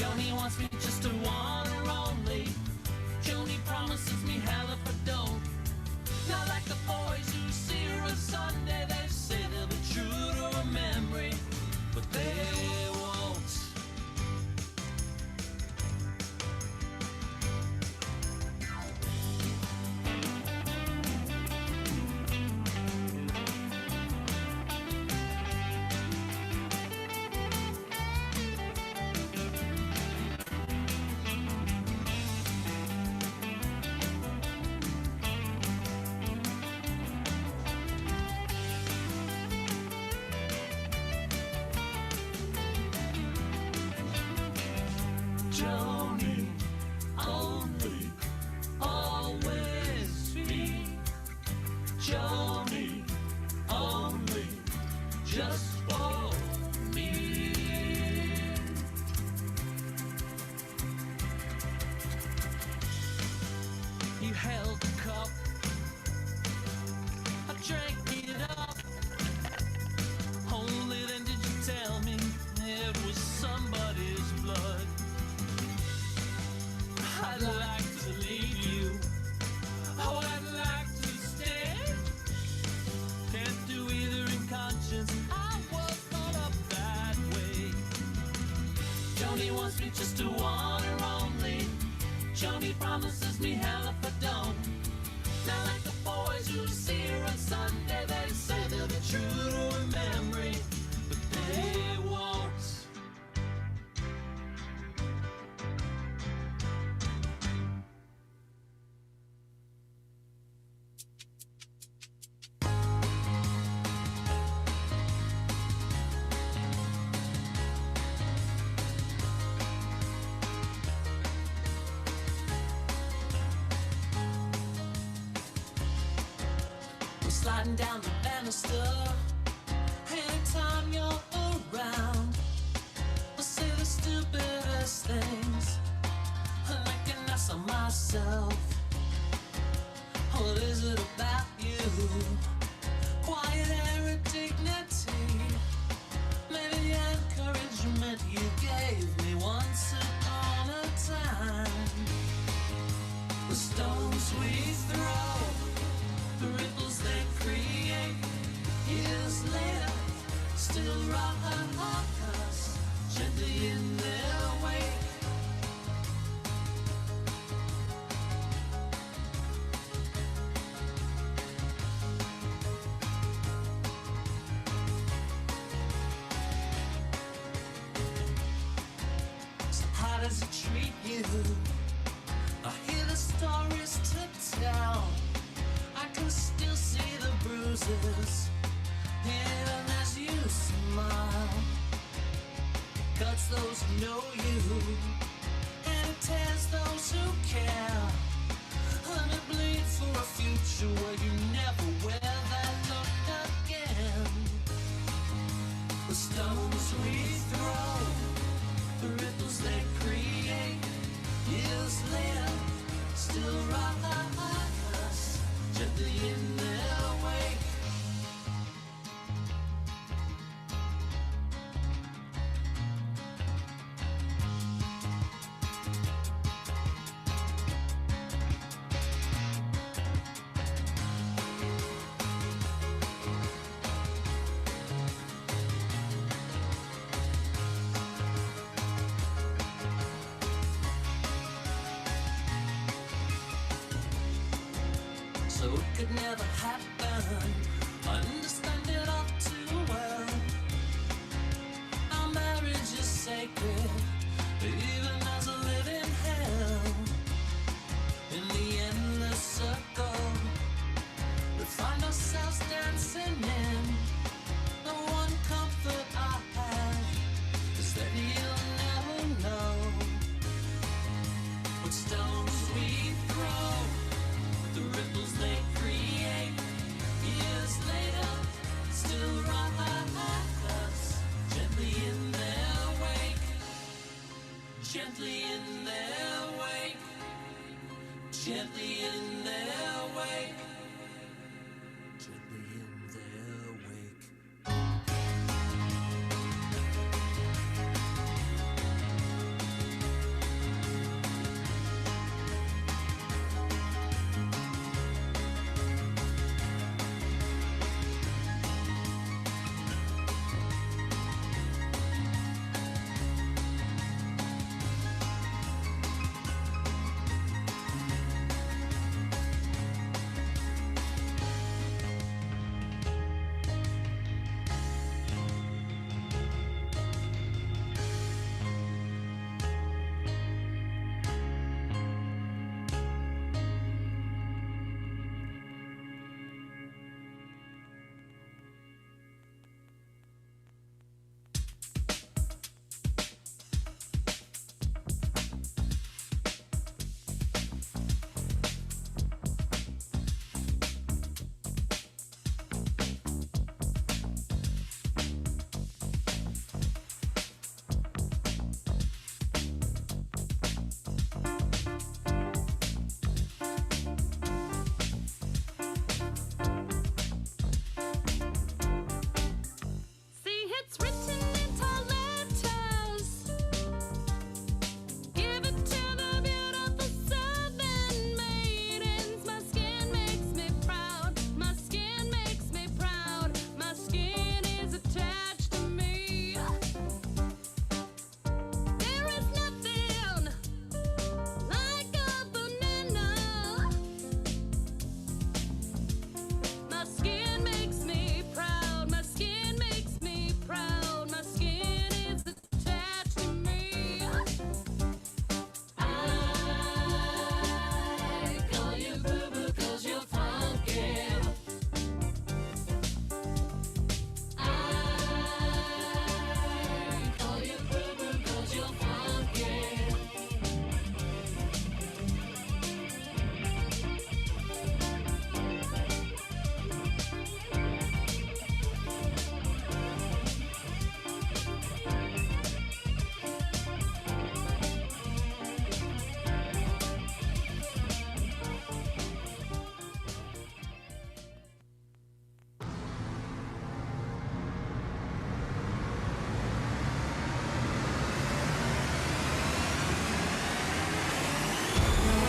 Joni wants me just to want her only. Joni promises me hell if I don't. Not like the boys who see her on Sunday. They say they'll be true to her memory, but they won't. Just to want her only. Joni promises me hell if I don't. Not like the boys who see her on Sunday. They say they'll be true to her memory, but they won't. Sliding down the banister. Anytime you're around, I say the stupidest things, and I can ask myself, what is it about you? Quiet air and dignity, maybe the encouragement you gave me once upon a time. The stones we throw, the ripples they create, years later, still rock us gently in their wake. So how does it treat you? I hear the stories to tell. I can still see the bruises, even as you smile. It cuts those who know you, and it tears those who care. And it bleeds for a future where you never wear that look again. The stones we throw, the ripples they create, years later, still rock us gently in their wake. So it could never happen. I understand it all too well. Our marriage is sacred, even as a living hell. In the endless circle, we find ourselves dancing in. The one comfort I have is that you'll never know what stones we throw, the ripples they create, years later, still rock us gently in their wake, gently in their wake, gently in their wake, gently in their wake.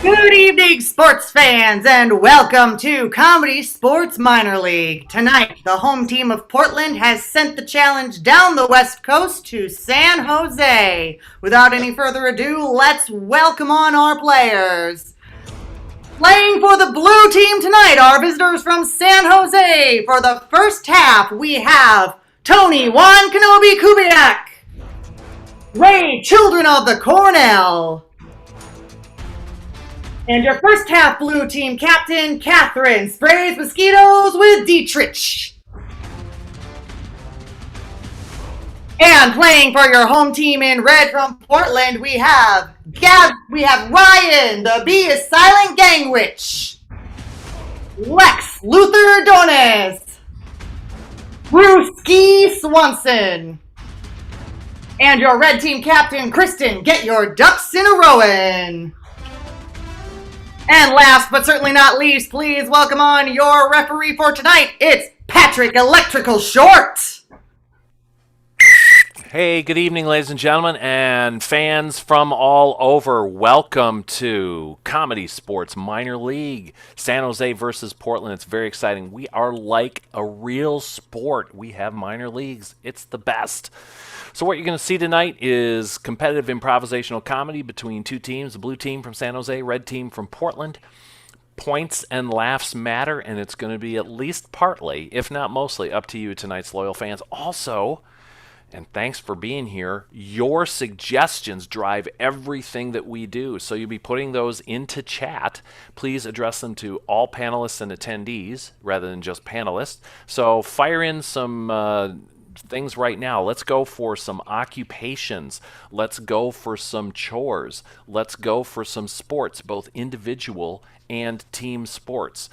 Good evening, sports fans, and welcome to ComedySportz Minor League. Tonight, the home team of Portland has sent the challenge down the West Coast to San Jose. Without any further ado, let's welcome on our players. Playing for the blue team tonight are visitors from San Jose. For the first half, we have Tony Juan Kenobi Kubiak, Ray Children of the Cornell, and your first half blue team captain, Catherine, sprays mosquitoes with Dietrich. And playing for your home team in red from Portland, we have Ryan, the bee is silent gang witch, Lex Luther Donis, Brewski Swanson, and your red team captain, Kristen. Get your ducks in a rowing. And last but certainly not least, please welcome on your referee for tonight. It's Patrick Electrical Short. Hey, good evening, ladies and gentlemen, and fans from all over. Welcome to ComedySportz Minor League, San Jose versus Portland. It's very exciting. We are like a real sport. We have minor leagues. It's the best. So what you're going to see tonight is competitive improvisational comedy between two teams, the blue team from San Jose, red team from Portland. Points and laughs matter, and it's going to be at least partly, if not mostly, up to you, tonight's loyal fans. Also, and thanks for being here, your suggestions drive everything that we do. So you'll be putting those into chat. Please address them to all panelists and attendees rather than just panelists. So fire in some things right now. Let's go for some occupations. Let's go for some chores. Let's go for some sports, both individual and team sports.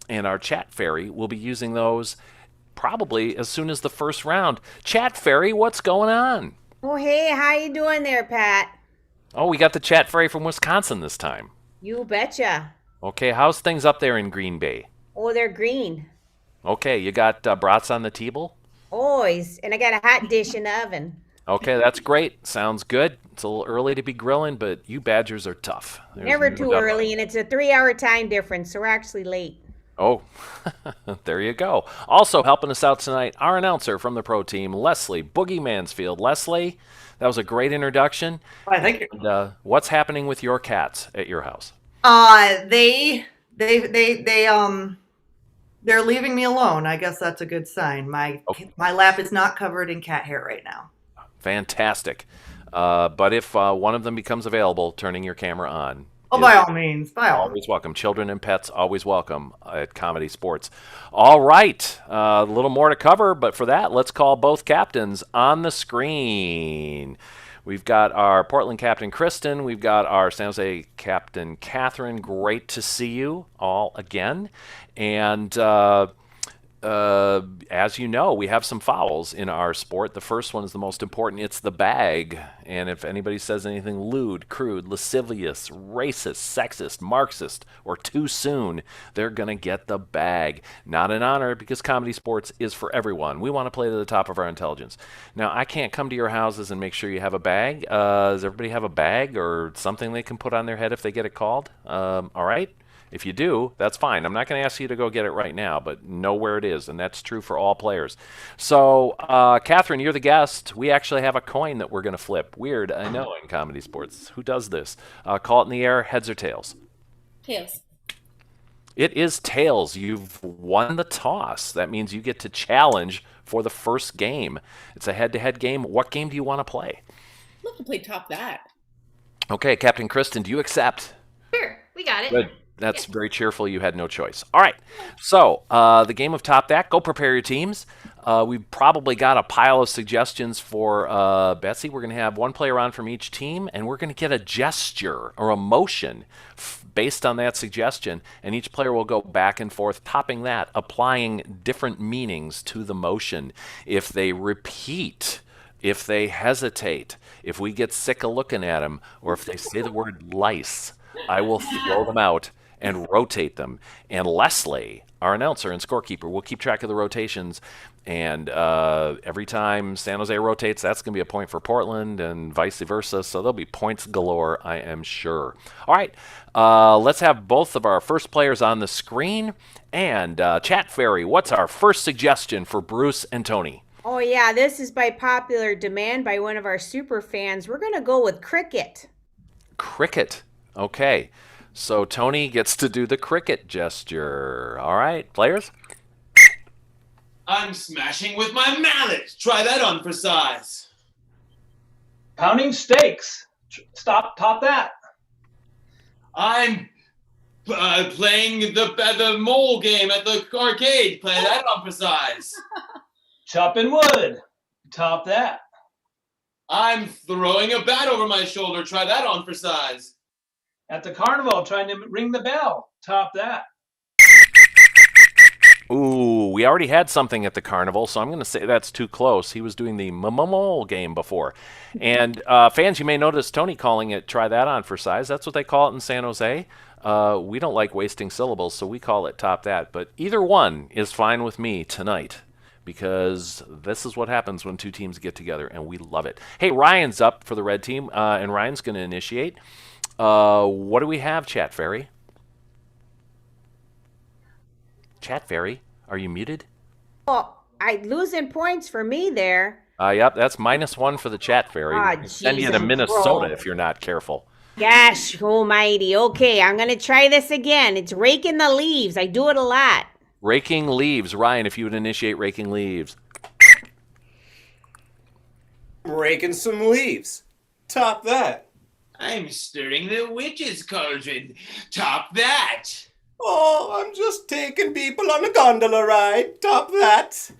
And our chat fairy will be using those probably as soon as the first round. Chat fairy, what's going on? Oh, hey, how you doing there, Pat? Oh, we got the chat fairy from Wisconsin this time. You betcha. Okay, how's things up there in Green Bay? Oh, they're green. Okay, you got brats on the table? Always. And I got a hot dish in the oven. Okay, that's great. Sounds good. It's a little early to be grilling, but you Badgers are tough. Never too early, and it's a 3-hour time difference, so we're actually late. Oh, there you go. Also helping us out tonight, our announcer from the pro team, Leslie Boogie Mansfield. Leslie, that was a great introduction. Why, thank you. And, what's happening with your cats at your house? They're leaving me alone. I guess that's a good sign. My lap is not covered in cat hair right now. Fantastic. But if one of them becomes available, turning your camera on. Oh, by all means. Always welcome. Children and pets, always welcome at ComedySportz. All right. A little more to cover, but for that, let's call both captains on the screen. We've got our Portland captain, Kristen. We've got our San Jose captain, Catherine. Great to see you all again. And as you know, we have some fouls in our sport. The first one is the most important. It's the bag. And if anybody says anything lewd, crude, lascivious, racist, sexist, Marxist, or too soon, they're going to get the bag. Not an honor, because ComedySportz is for everyone. We want to play to the top of our intelligence. Now, I can't come to your houses and make sure you have a bag. Does everybody have a bag or something they can put on their head if they get it called? All right? If you do, that's fine. I'm not going to ask you to go get it right now, but know where it is, and that's true for all players. So, Catherine, you're the guest. We actually have a coin that we're going to flip. Weird, I know, in ComedySportz. Who does this? Call it in the air, heads or tails? Tails. It is tails. You've won the toss. That means you get to challenge for the first game. It's a head-to-head game. What game do you want to play? I'd love to play Top That. Okay, Captain Kristen, do you accept? Sure, we got it. Good. That's very cheerful. You had no choice. All right. So the game of Top That. Go prepare your teams. We've probably got a pile of suggestions for Betsy. We're going to have one player on from each team, and we're going to get a gesture or a motion based on that suggestion, and each player will go back and forth, topping that, applying different meanings to the motion. If they repeat, if they hesitate, if we get sick of looking at them, or if they say the word lice, I will throw them out and rotate them. And Leslie, our announcer and scorekeeper, will keep track of the rotations. And every time San Jose rotates, that's going to be a point for Portland and vice versa. So there'll be points galore, I am sure. All right, let's have both of our first players on the screen. And Chat Fairy, what's our first suggestion for Bruce and Tony? Oh, yeah, this is by popular demand by one of our super fans. We're going to go with cricket. Cricket. Okay. So Tony gets to do the cricket gesture. All right, players? I'm smashing with my mallet. Try that on for size. Pounding steaks. Top that. I'm playing the mole game at the arcade. Play that on for size. Chopping wood. Top that. I'm throwing a bat over my shoulder. Try that on for size. At the carnival, trying to ring the bell. Top that. Ooh, we already had something at the carnival, so I'm going to say that's too close. He was doing the mole game before. And fans, you may notice Tony calling it try that on for size. That's what they call it in San Jose. We don't like wasting syllables, so we call it top that. But either one is fine with me tonight, because this is what happens when two teams get together, and we love it. Hey, Ryan's up for the red team, and Ryan's going to initiate. What do we have, Chat Fairy? Chat Fairy, are you muted? Oh, I losing points for me there. Yep, that's -1 for the Chat Fairy. Ah, Send you to Jesus, Minnesota bro. if you're not careful. Gosh almighty. Okay, I'm going to try this again. It's raking the leaves. I do it a lot. Raking leaves. Ryan, if you would initiate raking leaves. Raking some leaves. Top that. I'm stirring the witch's cauldron. Top that. Oh, I'm just taking people on a gondola ride. Top that.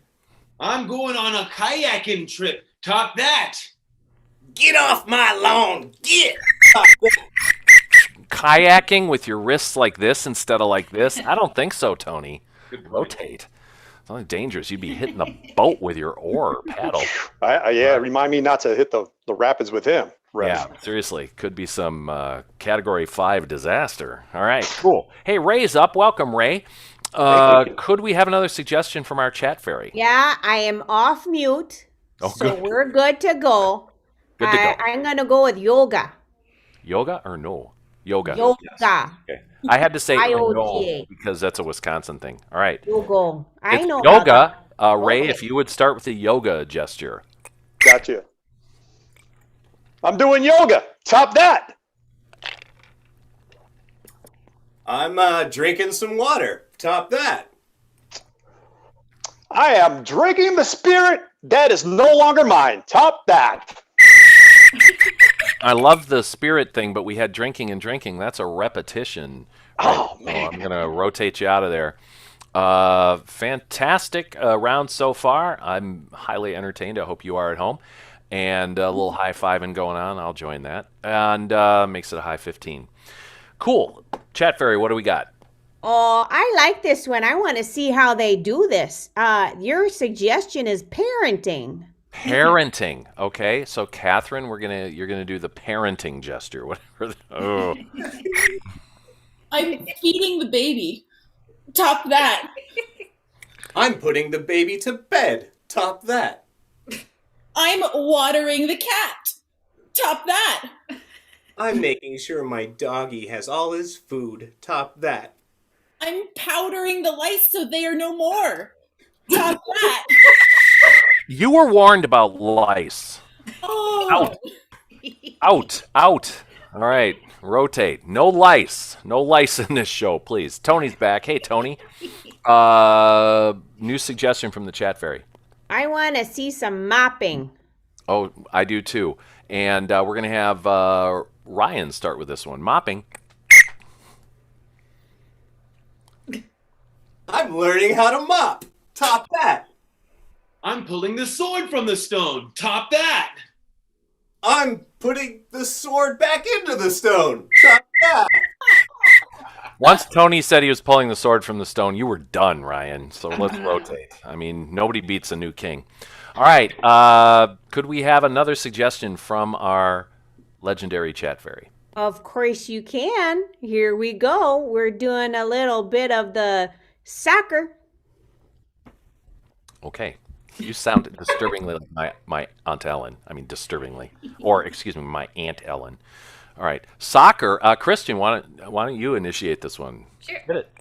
I'm going on a kayaking trip. Top that. Get off my lawn. Get. Kayaking with your wrists like this instead of like this? I don't think so, Tony. Rotate. It's only dangerous. You'd be hitting the boat with your oar or paddle. Yeah, remind me not to hit the rapids with him. Ref. Yeah, seriously. Could be some Category 5 disaster. All right, cool. Hey, Ray's up. Welcome, Ray. Could we have another suggestion from our Chat Fairy? Yeah, I am off mute. Oh, so good. we're good to go. Good to go. I'm going to go with yoga. Yoga or no? Yoga. Yoga. Okay. I had to say no IOGA. because that's a Wisconsin thing. All right. Yoga. I It's know. yoga. Ray, Okay. if you would start with the yoga gesture. Gotcha. I'm doing yoga. Top that. I'm drinking some water. Top that. I am drinking the spirit that is no longer mine. Top that. I love the spirit thing, but we had drinking and drinking. That's a repetition. Oh, So man. I'm going to rotate you out of there. Fantastic round so far. I'm highly entertained. I hope you are at home. And a little high-fiving going on. I'll join that. And makes it a high 15. Cool. Chat Fairy, what do we got? Oh, I like this one. I want to see how they do this. Your suggestion is parenting. Parenting. Okay, so Catherine, you're gonna do the parenting gesture. Whatever. Oh. I'm feeding the baby. Top that. I'm putting the baby to bed. Top that. I'm watering the cat. Top that. I'm making sure my doggy has all his food. Top that. I'm powdering the lice so they are no more. Top that. You were warned about lice. Oh. Out. Out. Out. All right. Rotate. No lice. No lice in this show, please. Tony's back. Hey, Tony. New suggestion from the Chat Fairy. I want to see some mopping. Oh, I do too. And we're going to have Ryan start with this one. Mopping. I'm learning how to mop. Top that. I'm pulling the sword from the stone. Top that. I'm putting the sword back into the stone. Top that. Once Tony said he was pulling the sword from the stone, you were done, Ryan. So let's rotate. I mean, nobody beats a new king. All right. Could we have another suggestion from our legendary Chat Fairy? Of course you can. Here we go. We're doing a little bit of the soccer. Okay. You sound disturbingly like my Aunt Ellen. I mean, disturbingly. Or, excuse me, my Aunt Ellen. All right. Soccer. Christian, why don't you initiate this one? Sure. Hit it.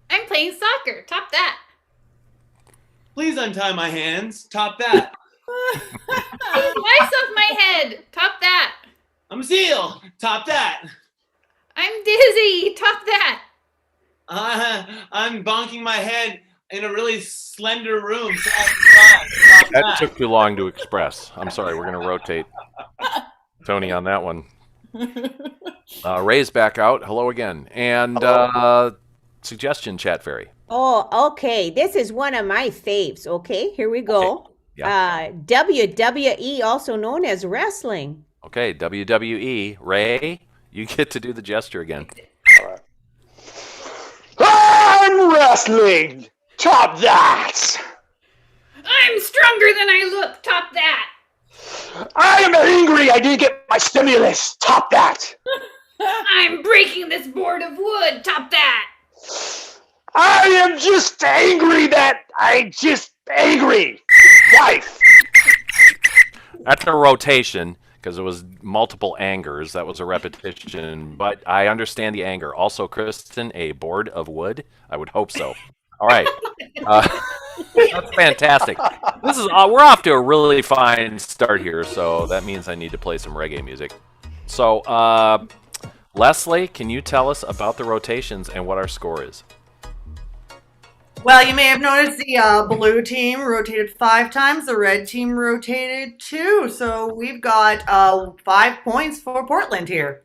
I'm playing soccer. Top that. Please untie my hands. Top that. Please lice off my head. Top that. I'm Zeal. Top that. I'm dizzy. Top that. I'm bonking my head in a really slender room. Top That that. took too long to express. I'm sorry. We're going to rotate Tony on that one. Ray's back out. Hello again. And suggestion, Chat Fairy. Oh, okay. This is one of my faves. Okay, here we go. Okay. Yeah. WWE, also known as wrestling. Okay, WWE. Ray, you get to do the gesture again. All right. I'm wrestling. Top that. I'm stronger than I look. Top that. I am angry. I didn't get my stimulus. Top that. I'm breaking this board of wood. Top that. I am just angry that I just angry. Wife. That's a rotation because it was multiple angers. That was a repetition, but I understand the anger. Also, Kristen, a board of wood? I would hope so. All right. That's fantastic. This is we're off to a really fine start here, so that means I need to play some reggae music. So, Leslie, can you tell us about the rotations and what our score is? Well, you may have noticed the blue team rotated 5 times, the red team rotated 2. So we've got 5 points for Portland here.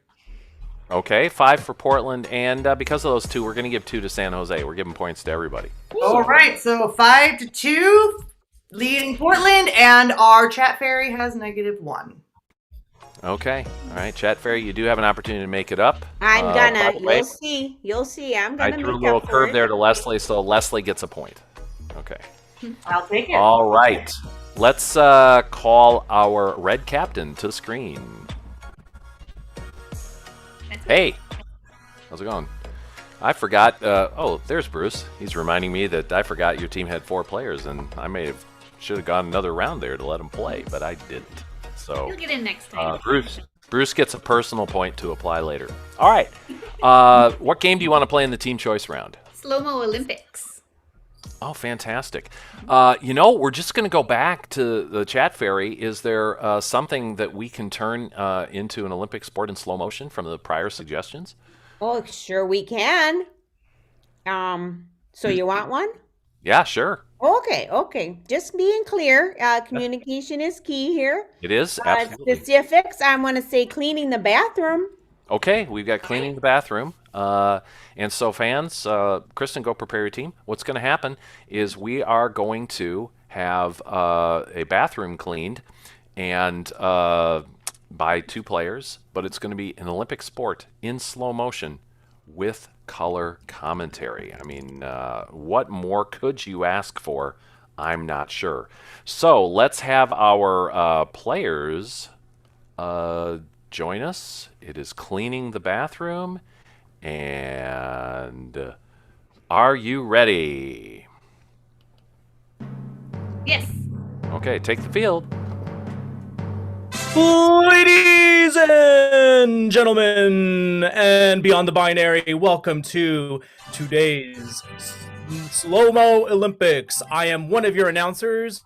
Okay, 5 for Portland, and because of those 2, we're going to give 2 to San Jose. We're giving points to everybody. All right, so 5-2, leading Portland, and our Chat Fairy has -1. Okay, all right, Chat Fairy, you do have an opportunity to make it up. I'm by gonna. the way, You'll see. I'm I gonna threw a make little up for curve it. there to Leslie, so Leslie gets a point. Okay. I'll take it. All right. Let's call our red captain to the screen. Hey, how's it going? I forgot. Oh, there's Bruce. He's reminding me that I forgot your team had 4 players, and I should have gone another round there to let him play, but I didn't. So You'll get in next time. Bruce gets a personal point to apply later. All right. What game do you want to play in the team choice round? Slow-mo Olympics. Oh, fantastic. We're just going to go back to the Chat Fairy. Is there something that we can turn into an Olympic sport in slow motion from the prior suggestions? Oh, sure we can. So you want one? Yeah, sure. Okay. Just being clear, communication is key here. It is, absolutely. Specifics, I'm going to say cleaning the bathroom. Okay, we've got cleaning the bathroom. And so fans, Kristen, go prepare your team. What's going to happen is we are going to have a bathroom cleaned and by 2 players, but it's going to be an Olympic sport in slow motion with color commentary. I mean, what more could you ask for? I'm not sure. So let's have our players join us. It is cleaning the bathroom. And are you ready? Yes. Okay, take the field. Ladies and gentlemen, and beyond the binary, welcome to today's Slow-Mo Olympics. I am one of your announcers,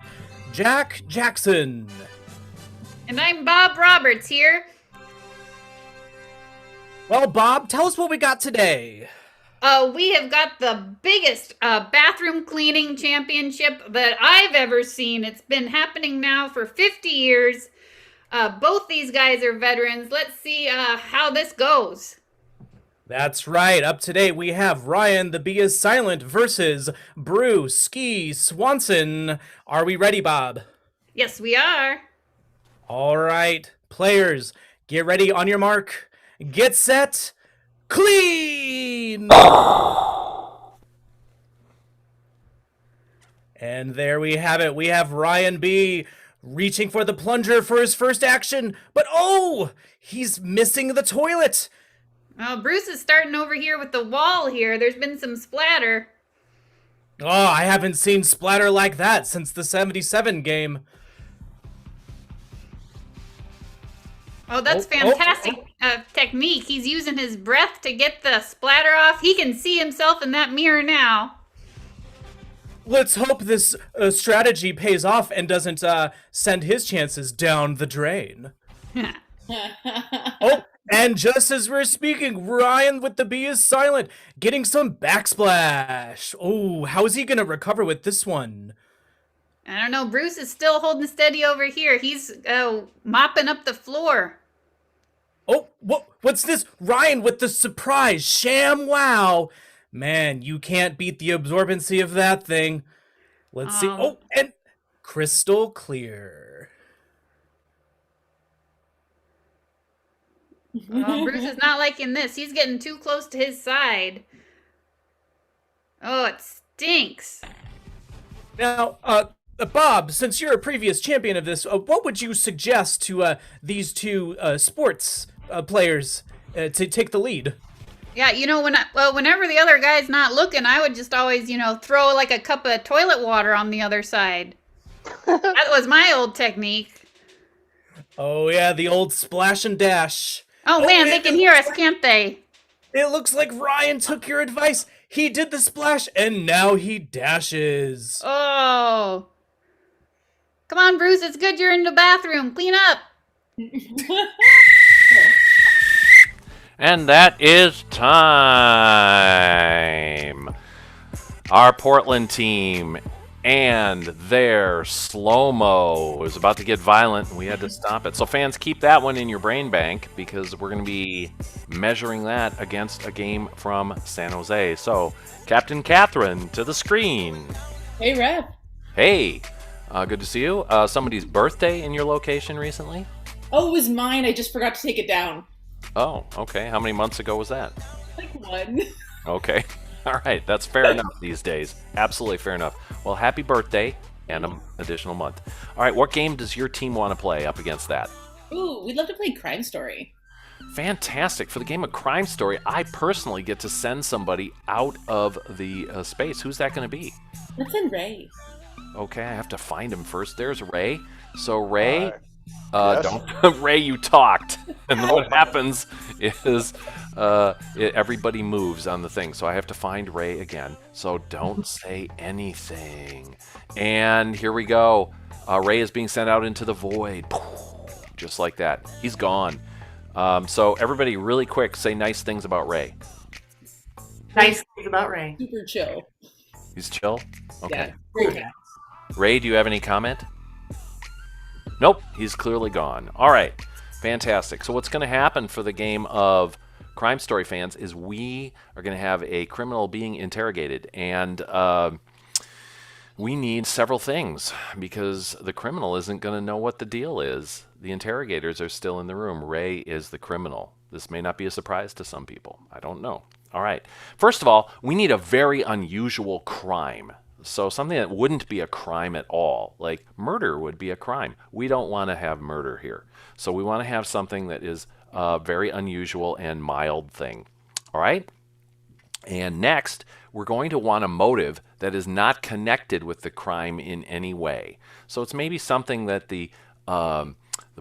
Jack Jackson. And I'm Bob Roberts here. Well, Bob, tell us what we got today. We have got the biggest bathroom cleaning championship that I've ever seen. It's been happening now for 50 years. Both these guys are veterans. Let's see how this goes. That's right. Up to date, we have Ryan the Bee is Silent versus Bruce Ski Swanson. Are we ready, Bob? Yes, we are. All right. Players, get ready on your mark. Get set. Clean! And there we have it. We have Ryan B. reaching for the plunger for his first action, but oh, he's missing the toilet. Oh, Bruce is starting over here with the wall here. There's been some splatter. Oh, I haven't seen splatter like that since the 77 game. Oh, that's fantastic technique. He's using his breath to get the splatter off. He can see himself in that mirror now. Let's hope this strategy pays off and doesn't send his chances down the drain. Oh, and just as we're speaking, Ryan with the B is silent, getting some backsplash. Oh, how is he going to recover with this one? I don't know. Bruce is still holding steady over here. He's mopping up the floor. Oh, what's this? Ryan with the surprise sham wow. Man, you can't beat the absorbency of that thing. Let's see. Oh, and crystal clear. Oh, Bruce is not liking this. He's getting too close to his side. Oh, it stinks. Now, Bob, since you're a previous champion of this, what would you suggest to these two sports players to take the lead? Yeah, you know, whenever the other guy's not looking, I would just always, throw like a cup of toilet water on the other side. That was my old technique. Oh, yeah, the old splash and dash. Oh, man, they can hear us, can't they? It looks like Ryan took your advice. He did the splash, and now he dashes. Oh. Come on, Bruce, it's good you're in the bathroom. Clean up. And that is time. Our Portland team and their slow-mo was about to get violent, and we had to stop it. So fans, keep that one in your brain bank, because we're going to be measuring that against a game from San Jose. So, Captain Catherine, to the screen. Hey, Rev. Hey, good to see you. Somebody's birthday in your location recently? Oh, it was mine. I just forgot to take it down. Oh, okay. How many months ago was that? Like one. Okay. All right. That's fair enough these days. Absolutely fair enough. Well, happy birthday and an additional month. All right. What game does your team want to play up against that? Ooh, we'd love to play Crime Story. Fantastic. For the game of Crime Story, I personally get to send somebody out of the space. Who's that going to be? Let's send Ray. Okay. I have to find him first. There's Ray. So, Ray... Yes. Don't Ray, you talked. And what happens is everybody moves on the thing. So I have to find Ray again. So don't say anything. And here we go. Ray is being sent out into the void. Just like that. He's gone. So everybody really quick say nice things about Ray. Nice things about Ray. Super chill. He's chill? Okay. Yeah. Okay. Ray, do you have any comment? Nope, he's clearly gone. All right, fantastic. So what's going to happen for the game of Crime Story fans is we are going to have a criminal being interrogated, and we need several things because the criminal isn't going to know what the deal is. The interrogators are still in the room. Ray is the criminal. This may not be a surprise to some people. I don't know. All right. First of all, we need a very unusual crime. So something that wouldn't be a crime at all, like murder would be a crime. We don't want to have murder here. So we want to have something that is a very unusual and mild thing. All right? And next, we're going to want a motive that is not connected with the crime in any way. So it's maybe something that the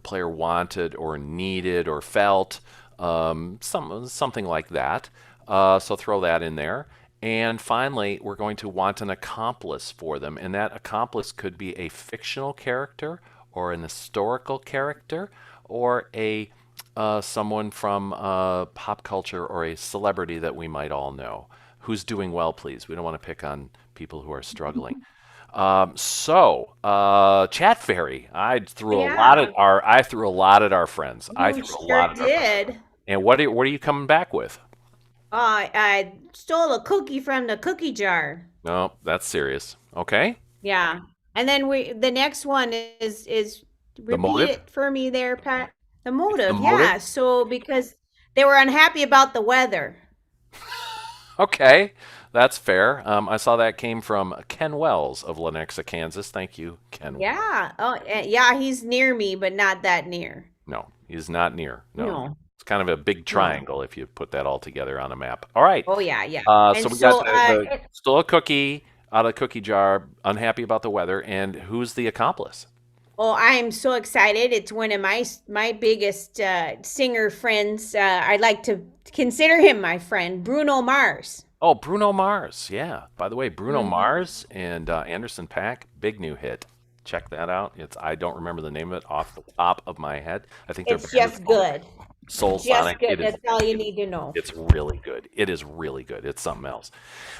player wanted or needed or felt, something like that. So throw that in there. And finally, we're going to want an accomplice for them, and that accomplice could be a fictional character or an historical character or a someone from pop culture or a celebrity that we might all know. Who's doing well, please? We don't want to pick on people who are struggling. Chat Fairy, I threw a lot at our friends. I threw a lot at our friends. And what are you coming back with? I stole a cookie from the cookie jar. No, that's serious. Okay. Yeah. And then the next one is repeat it for me there, Pat. The motive, yeah. So because they were unhappy about the weather. Okay. That's fair. I saw that came from Ken Wells of Lenexa, Kansas. Thank you, Ken. Yeah. Oh, yeah. He's near me, but not that near. No, he's not near. No. No. It's kind of a big triangle if you put that all together on a map. All right. Oh yeah, yeah. So we got still a cookie out of the cookie jar, unhappy about the weather, and who's the accomplice? Oh, I'm so excited! It's one of my biggest singer friends. I'd like to consider him my friend, Bruno Mars. Oh, Bruno Mars. Yeah. By the way, Bruno Mars and Anderson .Paak, big new hit. Check that out. I don't remember the name of it off the top of my head. I think it's just good. Soul just Sonic. good. That's all you need to know. It's really good. It is really good. It's something else.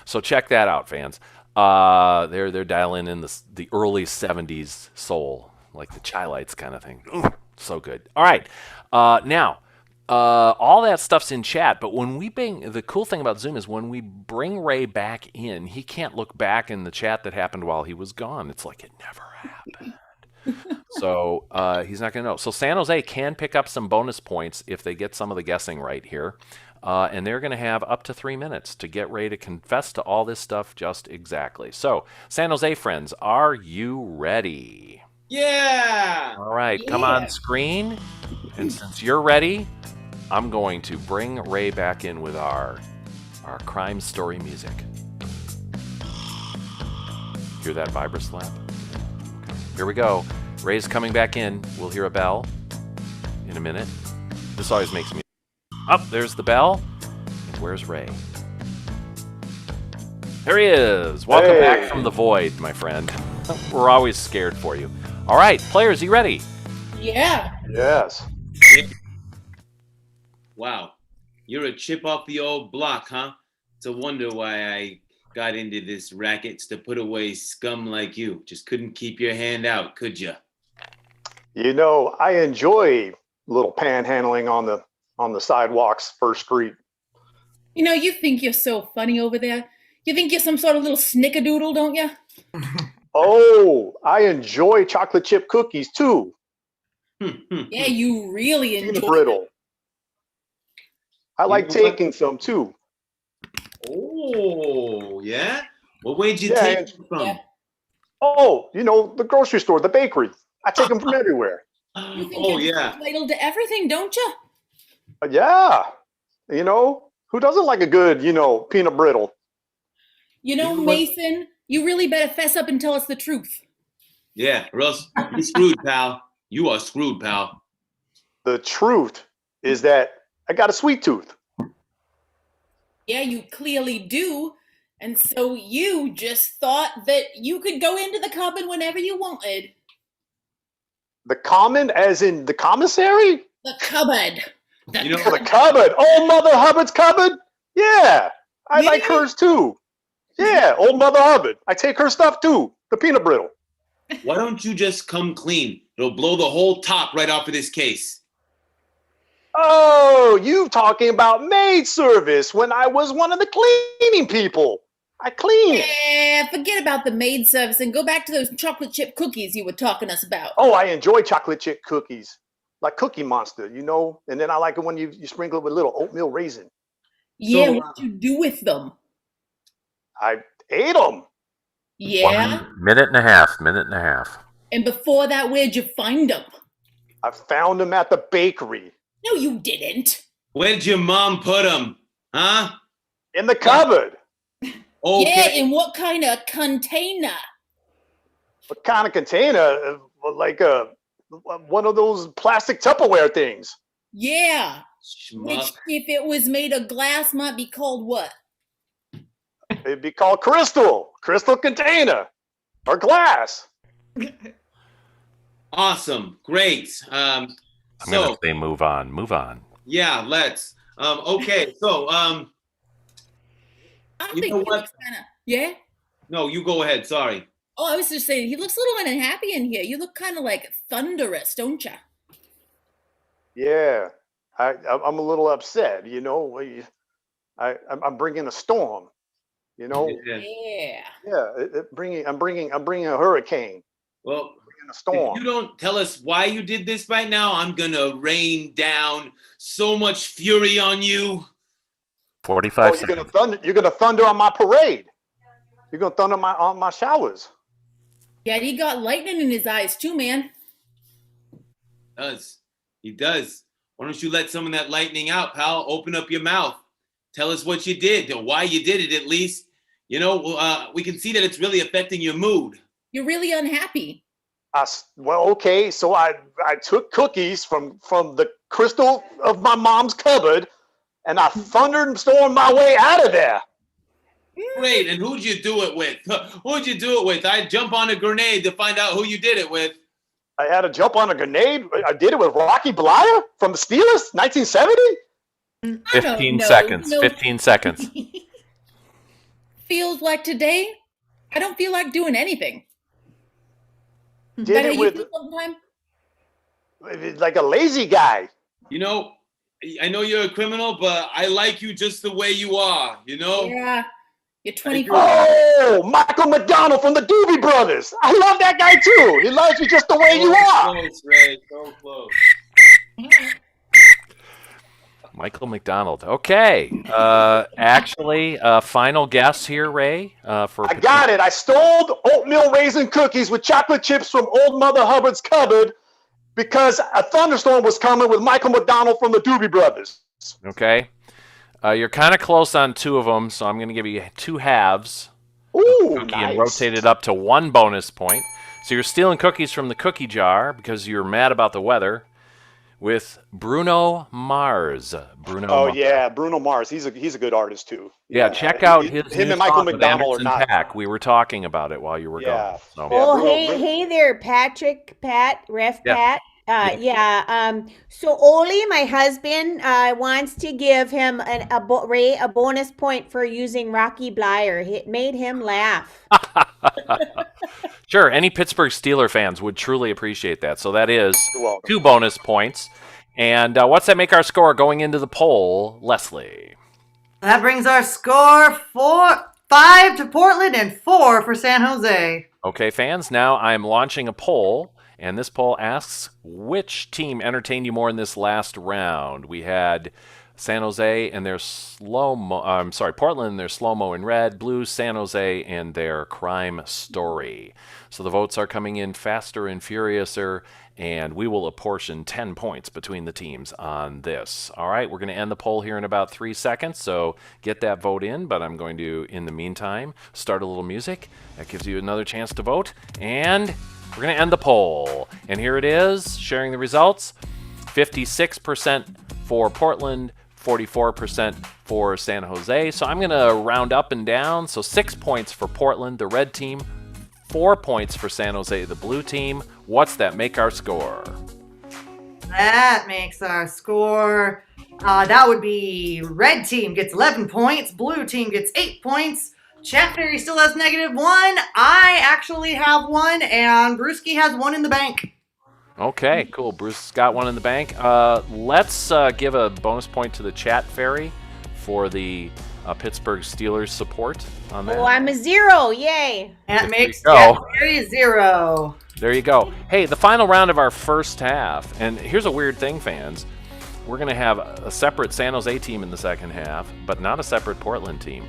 So check that out, fans. They're dialing in the early '70s soul, like the Chi-Lites kind of thing. Ooh, so good. All right. Now, all that stuff's in chat, but when the cool thing about Zoom is when we bring Ray back in, he can't look back in the chat that happened while he was gone. It's like it never happened. So he's not going to know. So San Jose can pick up some bonus points if they get some of the guessing right here. And they're going to have up to 3 minutes to get Ray to confess to all this stuff just exactly. So, San Jose friends, are you ready? Yeah! All right, come on screen. And since you're ready, I'm going to bring Ray back in with our crime story music. Hear that vibra slap? Okay. Here we go. Ray's coming back in. We'll hear a bell in a minute. This always makes me... Up, there's the bell. And where's Ray? There he is. Welcome back from the void, my friend. We're always scared for you. All right, players, you ready? Yeah. Yes. Wow. You're a chip off the old block, huh? It's a wonder why I got into this rackets to put away scum like you. Just couldn't keep your hand out, could you? You know, I enjoy a little panhandling on the sidewalks, First Street. You know, you think you're so funny over there. You think you're some sort of little snickerdoodle, don't you? Oh, I enjoy chocolate chip cookies too. Yeah, you really enjoy Peanut brittle. I like taking some too. Oh, yeah? What way did you take it from? Yeah. Oh, you know, the grocery store, the bakery. I take them from everywhere. You think Oh, you're yeah. entitled to everything, don't you? Yeah. You know, who doesn't like a good, peanut brittle? You know, Mason, you really better fess up and tell us the truth. Yeah, or else you're screwed, pal. You are screwed, pal. The truth is that I got a sweet tooth. Yeah, you clearly do. And so you just thought that you could go into the cupboard whenever you wanted. The common, as in the commissary? The cupboard. The cupboard. Oh, Mother Hubbard's cupboard? Yeah. I like hers too. Yeah, old Mother Hubbard. I take her stuff too. The peanut brittle. Why don't you just come clean? It'll blow the whole top right off of this case. Oh, you talking about maid service when I was one of the cleaning people. I clean. Yeah, forget about the maid service and go back to those chocolate chip cookies you were talking us about. Oh, I enjoy chocolate chip cookies. Like Cookie Monster, And then I like it when you sprinkle it with a little oatmeal raisin. Yeah, what'd you do with them? I ate them. Yeah? Minute and a half. And before that, where'd you find them? I found them at the bakery. No, you didn't. Where'd your mom put them? Huh? In the cupboard. Okay. Yeah, in what kind of container? What kind of container? Like one of those plastic Tupperware things. Yeah. Schmuck. Which, if it was made of glass, might be called what? It'd be called crystal container, or glass. Awesome. Great. I'm gonna say move on. Yeah, let's. Okay, so I you think know he what? looks kind of, yeah? No, you go ahead. Sorry. Oh, I was just saying, he looks a little unhappy in here. You look kind of like thunderous, don't you? Yeah, I'm a little upset. I'm bringing a storm. Yeah. Yeah. Yeah, I'm bringing a hurricane. Well, bringing a storm. if you don't tell us why you did this right now, I'm gonna rain down so much fury on you. 45 Oh, seconds. you're gonna thunder on my parade. You're gonna thunder on my showers. Yeah, he got lightning in his eyes too, man. He does. Why don't you let some of that lightning out, pal? Open up your mouth. Tell us what you did or why you did it, at least. We can see that it's really affecting your mood. You're really unhappy. Well, okay, so I took cookies from the crystal of my mom's cupboard, and I thundered and stormed my way out of there. Great, and who'd you do it with? Who'd you do it with? I'd jump on a grenade to find out who you did it with. I had to jump on a grenade. I did it with Rocky Blyer from the Steelers, 1970. 15 seconds. 15 seconds. Feels like today, I don't feel like doing anything. Did it with like a lazy guy. I know you're a criminal, but I like you just the way you are, Yeah, you're 24. Oh, Michael McDonald from the Doobie Brothers. I love that guy too. He loves you just the way you are. Close, Ray, so close. Michael McDonald. Okay. Actually, final guess here, Ray. I got it. I stole oatmeal raisin cookies with chocolate chips from Old Mother Hubbard's cupboard because a thunderstorm was coming with Michael McDonald from the Doobie Brothers. Okay. You're kind of close on two of them, so I'm going to give you two halves. Ooh, cookie nice. And rotate it up to 1 bonus point. So you're stealing cookies from the cookie jar because you're mad about the weather with Bruno Mars. Yeah, Bruno Mars. He's a good artist too. Yeah, check out his him new and Michael song with McDonald are Anderson not. .Paak. We were talking about it while you were gone. So. Hey there, Pat, Pat. So Oli, my husband, wants to give him Ray a bonus point for using Rocky Blyer. It made him laugh. Sure, any Pittsburgh Steeler fans would truly appreciate that. So that is 2 bonus points. And what's that make our score going into the poll, Leslie? That brings our score 5 to Portland and 4 for San Jose. Okay, fans, now I'm launching a poll. And this poll asks, which team entertained you more in this last round? We had San Jose and their Portland and their slow-mo in red, blue San Jose and their crime story. So the votes are coming in faster and furiouser, and we will apportion 10 points between the teams on this. All right, we're going to end the poll here in about 3 seconds, so get that vote in, but I'm going to, in the meantime, start a little music. That gives you another chance to vote, and we're going to end the poll. And here it is, sharing the results. 56% for Portland, 44% for San Jose. So I'm going to round up and down. So 6 points for Portland, the red team. 4 points for San Jose, the blue team. What's that make our score? That makes our score. That would be red team gets 11 points. Blue team gets 8 points. Chat Fairy still has -1. I actually have 1, and Brewski has 1 in the bank. Okay, cool. Bruce got 1 in the bank. Let's give a bonus point to the Chat Fairy for the Pittsburgh Steelers support on that. Oh, I'm a 0. Yay. That makes Chat Fairy 0. There you go. Hey, the final round of our first half. And here's a weird thing, fans. We're going to have a separate San Jose team in the second half, but not a separate Portland team.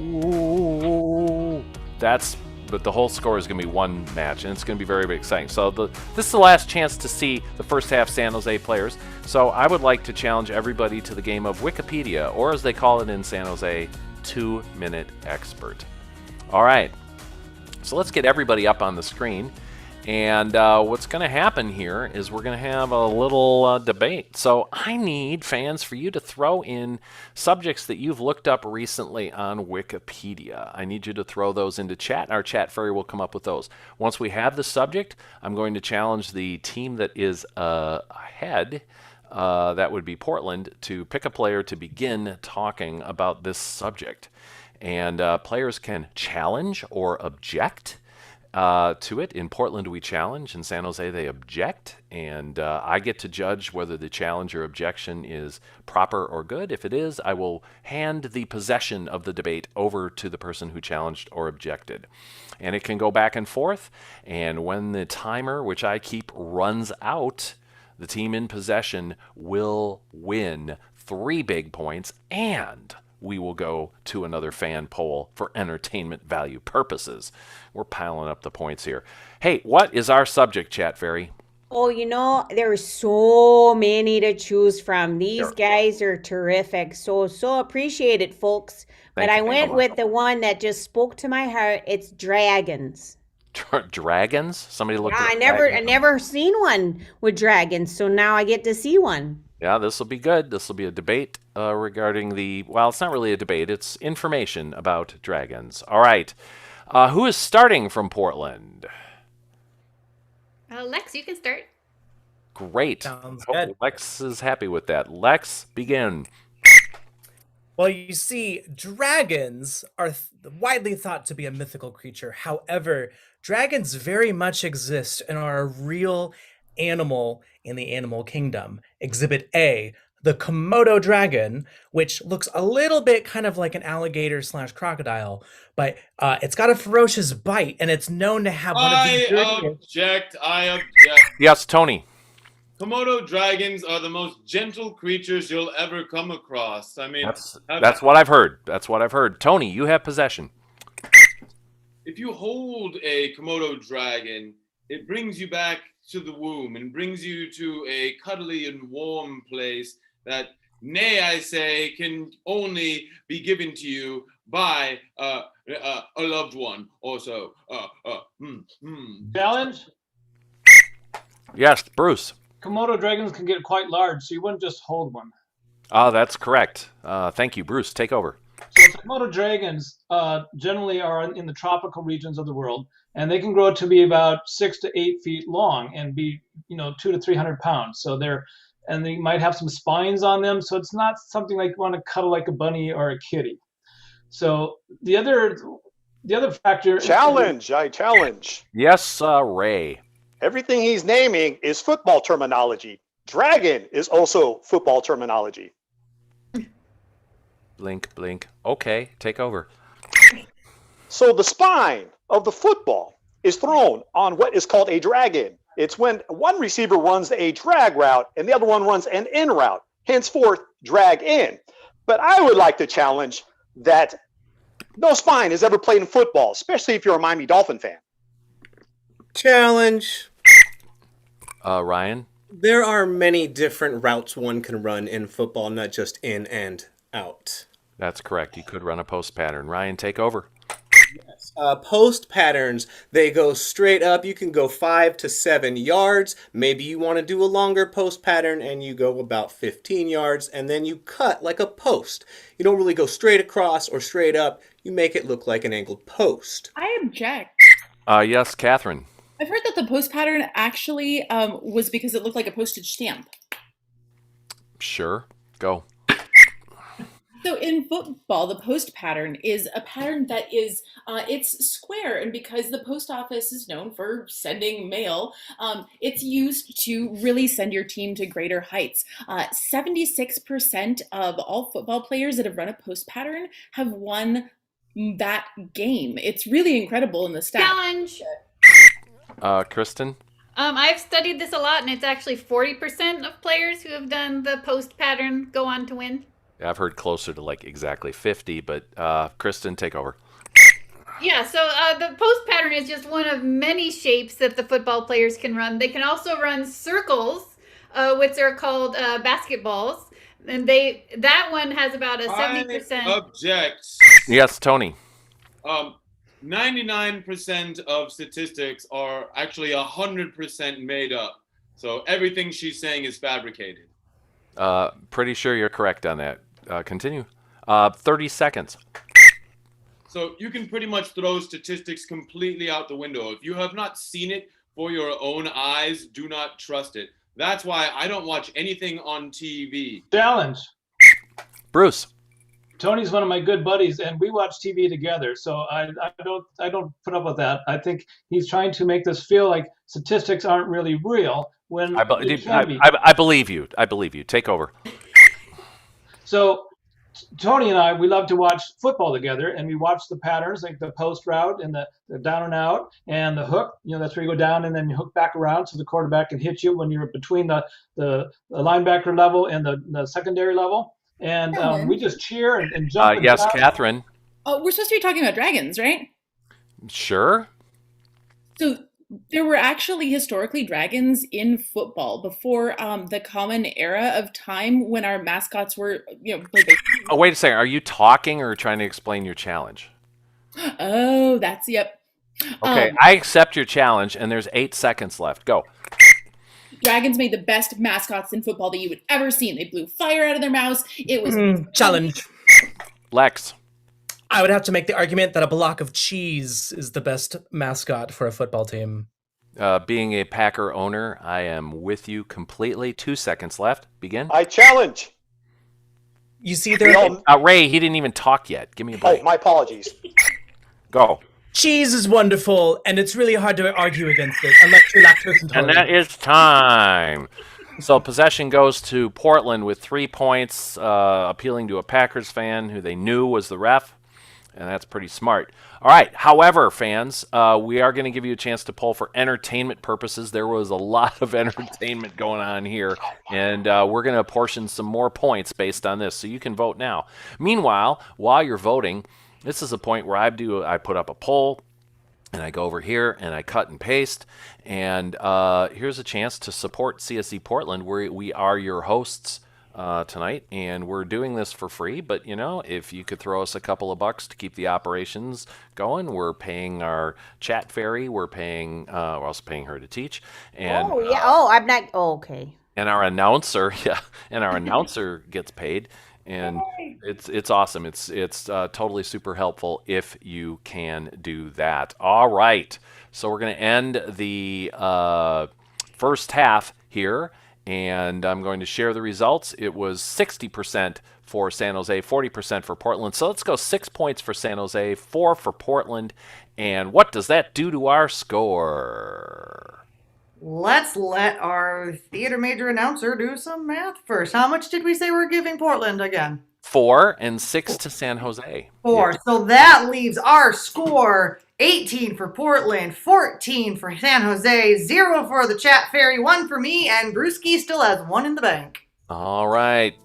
Ooh, but the whole score is going to be one match, and it's going to be very, very exciting. So this is the last chance to see the first half San Jose players. So I would like to challenge everybody to the game of Wikipedia, or as they call it in San Jose, 2-minute expert. All right, so let's get everybody up on the screen. And what's going to happen here is we're going to have a little debate. So I need, fans, for you to throw in subjects that you've looked up recently on Wikipedia. I need you to throw those into chat. Our chat fairy will come up with those. Once we have the subject, I'm going to challenge the team that is ahead, that would be Portland, to pick a player to begin talking about this subject. And players can challenge or object to it. In Portland, we challenge. In San Jose, they object. And I get to judge whether the challenge or objection is proper or good. If it is, I will hand the possession of the debate over to the person who challenged or objected. And it can go back and forth. And when the timer, which I keep, runs out, the team in possession will win 3 big points and we will go to another fan poll for entertainment value purposes. We're piling up the points here. Hey, what is our subject, Chat Fairy? Oh, there's so many to choose from. These Sure. guys are terrific. So appreciate it, folks. But Thank I you. went with the one that just spoke to my heart. It's dragons. Dragons? Somebody looked Yeah, at I never seen one with dragons, so now I get to see one. Yeah, this will be good. This will be a debate regarding well, it's not really a debate. It's information about dragons. All right. Who is starting from Portland? Lex, you can start. Great. Sounds Hope good. Lex is happy with that. Lex, begin. Well, you see, dragons are widely thought to be a mythical creature. However, dragons very much exist and are a real animal in the animal kingdom. Exhibit A, the Komodo Dragon, which looks a little bit kind of like an alligator / crocodile, but it's got a ferocious bite, and it's known to have one of the I object. Yes, Tony. Komodo dragons are the most gentle creatures you'll ever come across. I mean, That's what I've heard. That's what I've heard. Tony, you have possession. if you hold a Komodo dragon, it brings you back to the womb and brings you to a cuddly and warm place that, nay, I say, can only be given to you by a loved one or so. Challenge? Yes, Bruce. Komodo dragons can get quite large, so you wouldn't just hold one. That's correct. Thank you, Bruce. Take over. So Komodo dragons generally are in the tropical regions of the world, and they can grow to be about 6 to 8 feet long and be, 200 to 300 pounds. So they might have some spines on them, so it's not something like you want to cuddle like a bunny or a kitty. So the other factor. I challenge. Yes, Ray. Everything he's naming is football terminology. Dragon is also football terminology. Blink, blink. Okay, take over. So the spine of the football is thrown on what is called a dragon. It's when one receiver runs a drag route and the other one runs an in route, henceforth drag in. But I would like to challenge that no spine has ever played in football, especially if you're a Miami Dolphin fan. Challenge. Ryan? There are many different routes one can run in football, not just in and out. That's correct. You could run a post pattern. Ryan, take over. Yes. Post patterns, they go straight up. You can go 5 to 7 yards. Maybe you want to do a longer post pattern and you go about 15 yards and then you cut like a post. You don't really go straight across or straight up. You make it look like an angled post. I object. Yes, Catherine. I've heard that the post pattern actually was because it looked like a postage stamp. Sure. Go. So in football, the post pattern is a pattern that is, it's square. And because the post office is known for sending mail, it's used to really send your team to greater heights. 76% of all football players that have run a post pattern have won that game. It's really incredible in the stats. Challenge. Kristen? I've studied this a lot, and it's actually 40% of players who have done the post pattern go on to win. I've heard closer to like exactly 50, but Kristen, take over. Yeah, so the post pattern is just one of many shapes that the football players can run. They can also run circles, which are called basketballs, and that one has about a 70%. I object. Yes, Tony. 99% of statistics are actually 100% made up. So everything she's saying is fabricated. Pretty sure you're correct on that. Continue. 30 seconds. So you can pretty much throw statistics completely out the window. If you have not seen it for your own eyes, do not trust it. That's why I don't watch anything on TV. Challenge. Bruce. Tony's one of my good buddies, and we watch TV together. So I don't put up with that. I think he's trying to make this feel like statistics aren't really real when I believe you. I believe you. Take over. So Tony and I, we love to watch football together, and we watch the patterns like the post route and the down and out and the hook. That's where you go down and then you hook back around so the quarterback can hit you when you're between the linebacker level and the secondary level. and Ellen? we just cheer and jump. And Yes, shout. Catherine. Oh, we're supposed to be talking about dragons, right? Sure. So there were actually historically dragons in football before the common era of time when our mascots were, Oh, wait a second. Are you talking or trying to explain your challenge? Oh, that's yep. Okay, I accept your challenge, and there's 8 seconds left. Go. Dragons made the best mascots in football that you would ever seen. They blew fire out of their mouths. It was Challenge. Lex. I would have to make the argument that a block of cheese is the best mascot for a football team. Being a Packer owner, I am with you completely. 2 seconds left. Begin. I challenge. You see, there Ray, he didn't even talk yet. Give me a break. Oh, my apologies. Go. cheese is wonderful, and it's really hard to argue against it unless you're lactose intolerant. And that is time. So possession goes to Portland with 3 points, appealing to a Packers fan who they knew was the ref, and that's pretty smart. All right. However, fans, we are going to give you a chance to poll for entertainment purposes. There was a lot of entertainment going on here, and we're going to apportion some more points based on this, so you can vote now. Meanwhile, while you're voting, this is a point where I put up a poll, and I go over here and I cut and paste, and here's a chance to support CSE Portland. We are your hosts tonight, and we're doing this for free, but you know, if you could throw us a couple of bucks to keep the operations going, we're paying our chat fairy, we're also paying her to teach, and I'm not. Oh, okay. and our announcer, gets paid. And it's awesome. It's totally super helpful if you can do that. All right. So we're going to end the first half here, and I'm going to share the results. It was 60% for San Jose, 40% for Portland. So let's go 6 points for San Jose, 4 for Portland. And what does that do to our score? Let's let our theater major announcer do some math first. How much did we say we're giving Portland again? 4 and 6 to San Jose. 4. Yeah. So that leaves our score 18 for Portland, 14 for San Jose, 0 for the chat fairy, 1 for me, and Brewski still has 1 in the bank. All right.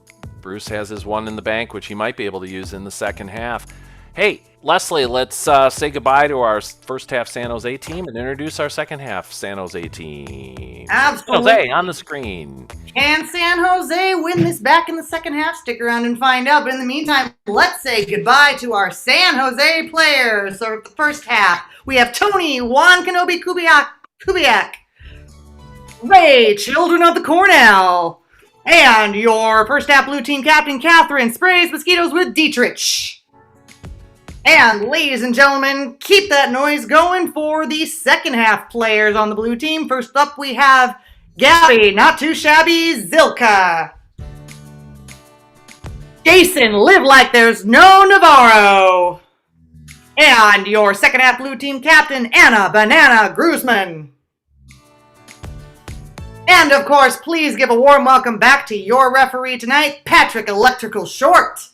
Bruce has his 1 in the bank, which he might be able to use in the second half. Hey, Leslie, let's say goodbye to our first half San Jose team and introduce our second half San Jose team. Absolutely. San Jose on the screen. Can San Jose win this back in the second half? Stick around and find out. But in the meantime, let's say goodbye to our San Jose players. So the first half, we have Tony, Juan Kenobi Kubiak, Ray, Children of the Cornell, and your first half blue team captain, Catherine, sprays mosquitoes with Dietrich. And ladies and gentlemen, keep that noise going for the second half players on the blue team. First up, we have Gabby, not too shabby, Zilka. Jason, live like there's no Navarro. And your second half blue team captain, Anna Banana Gruzman. And of course, please give a warm welcome back to your referee tonight, Patrick Electrical Short.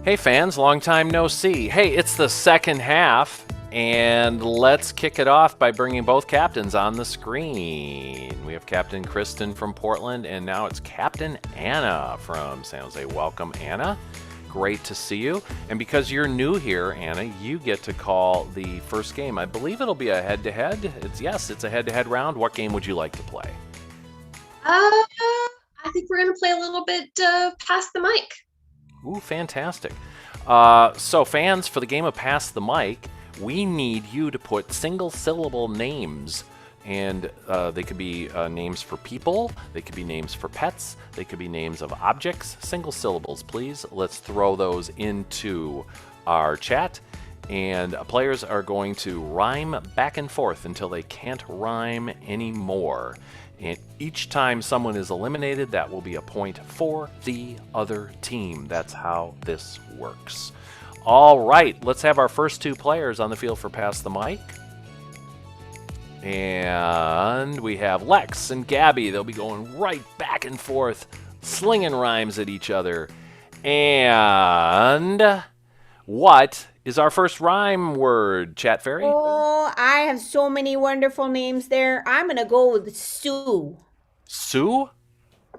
Hey fans, long time no see. Hey, it's the second half, and let's kick it off by bringing both captains on the screen. We have Captain Kristen from Portland, and now it's Captain Anna from San Jose. Welcome, Anna. Great to see you. And because you're new here, Anna, you get to call the first game. I believe it'll be a head-to-head. It's a head-to-head round. What game would you like to play? I think we're going to play a little bit Pass the Mic. Ooh, fantastic. So fans, for the game of Pass the Mic, we need you to put single-syllable names. And they could be names for people, they could be names for pets, they could be names of objects. Single syllables, please. Let's throw those into our chat. And players are going to rhyme back and forth until they can't rhyme anymore. And each time someone is eliminated, that will be a point for the other team. That's how this works. All right, let's have our first 2 players on the field for Pass the Mic. And we have Lex and Gabby. They'll be going right back and forth, slinging rhymes at each other. And what is our first rhyme word, Chat Fairy? Oh, I have so many wonderful names there. I'm going to go with Sue. Sue?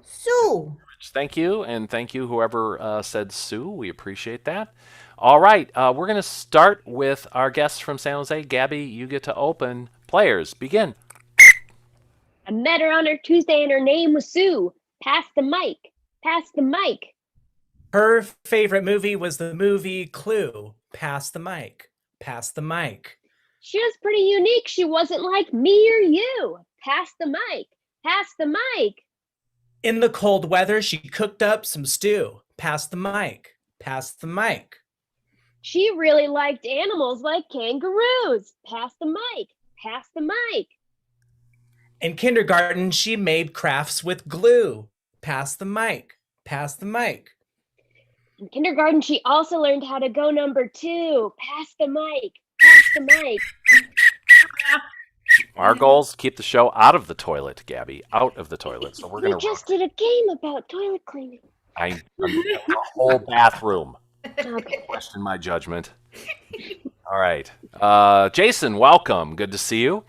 Sue. Thank you, and thank you whoever said Sue. We appreciate that. All right, we're going to start with our guests from San Jose. Gabby, you get to open. Players, begin. I met her on her Tuesday and her name was Sue. Pass the mic. Pass the mic. Her favorite movie was the movie Clue. Pass the mic. Pass the mic. She was pretty unique. She wasn't like me or you. Pass the mic. Pass the mic. In the cold weather, she cooked up some stew. Pass the mic. Pass the mic. She really liked animals like kangaroos. Pass the mic. Pass the mic. In kindergarten, she made crafts with glue. Pass the mic. Pass the mic. In kindergarten, she also learned how to go number 2. Pass the mic. Pass the mic. Our goal is to keep the show out of the toilet, Gabby. Out of the toilet. So we're We going to just did a game about toilet cleaning. the whole bathroom. Okay. Question my judgment. All right. Jason, welcome. Good to see you.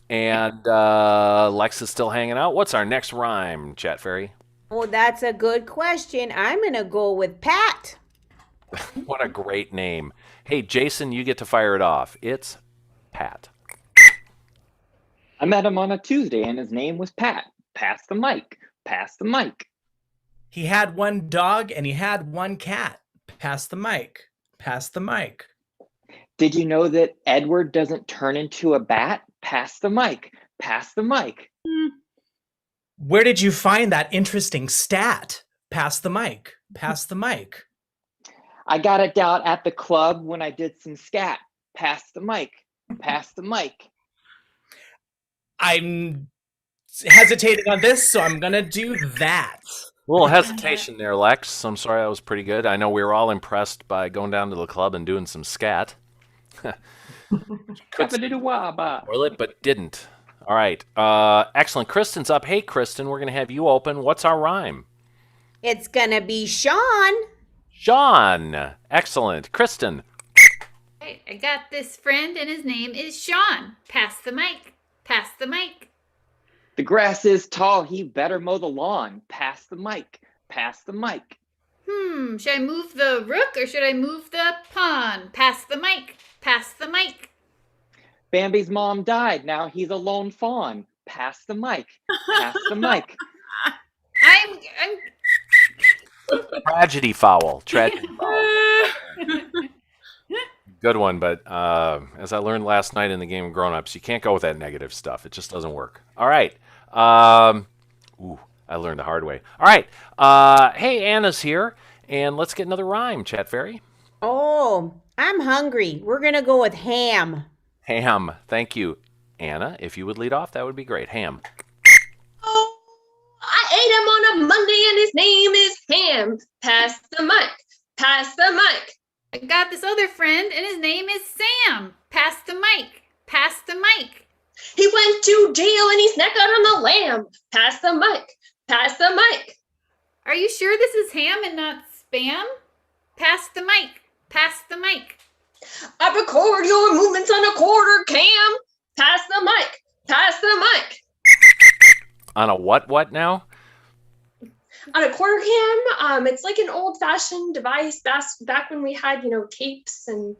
And Lex is still hanging out. What's our next rhyme, Chat Fairy? Oh, that's a good question. I'm going to go with Pat. What a great name. Hey, Jason, you get to fire it off. It's Pat. I met him on a Tuesday and his name was Pat. Pass the mic. Pass the mic. He had one dog and he had one cat. Pass the mic. Pass the mic. Did you know that Edward doesn't turn into a bat? Pass the mic. Pass the mic. Where did you find that interesting stat? Pass the mic. Pass the mic. I got it down at the club when I did some scat. Pass the mic. Pass the mic. I'm hesitating on this, so I'm going to do that. A little hesitation there, Lex. I'm sorry, that was pretty good. I know we were all impressed by going down to the club and doing some scat. Could toilet, but didn't. All right. Excellent. Kristen's up. Hey, Kristen, we're going to have you open. What's our rhyme? It's going to be Sean. Sean. Excellent. Kristen. Hey, I got this friend, and his name is Sean. Pass the mic. Pass the mic. The grass is tall. He better mow the lawn. Pass the mic. Pass the mic. Should I move the rook or should I move the pawn? Pass the mic. Pass the mic. Bambi's mom died. Now he's a lone fawn. Pass the mic. Pass the mic. I'm Tragedy foul. Tragedy foul. Good one, but as I learned last night in the game of grown-ups, you can't go with that negative stuff. It just doesn't work. All right. I learned the hard way. All right. Hey, Anna's here, and let's get another rhyme, Chat Fairy. Oh, I'm hungry. We're going to go with ham. Ham. Thank you, Anna. If you would lead off, that would be great. Ham. Oh, I ate him on a Monday and his name is Ham. Pass the mic. Pass the mic. I got this other friend, and his name is Sam. Pass the mic. Pass the mic. He went to jail and he snacked out on the lamb. Pass the mic. Pass the mic. Are you sure this is ham and not spam? Pass the mic. Pass the mic. I record your movements on a quarter cam. Pass the mic. Pass the mic. On a what now? On a quarter cam, it's like an old-fashioned device back when we had, tapes and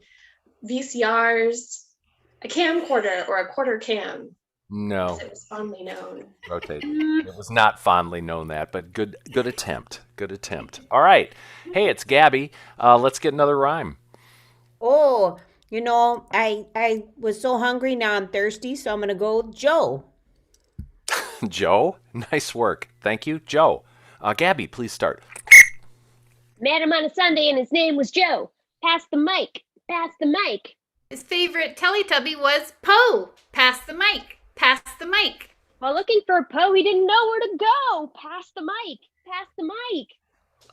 VCRs. A camcorder or a quarter cam. No. As it was fondly known. Rotate. It was not fondly known that, but good attempt. Good attempt. All right. Hey, it's Gabby. Let's get another rhyme. Oh, I was so hungry, now I'm thirsty, so I'm going to go with Joe. Joe? Nice work. Thank you, Joe. Gabby, please start. Met him on a Sunday and his name was Joe. Pass the mic. Pass the mic. His favorite Teletubby was Poe. Pass the mic. Pass the mic. While looking for Poe, he didn't know where to go. Pass the mic. Pass the mic.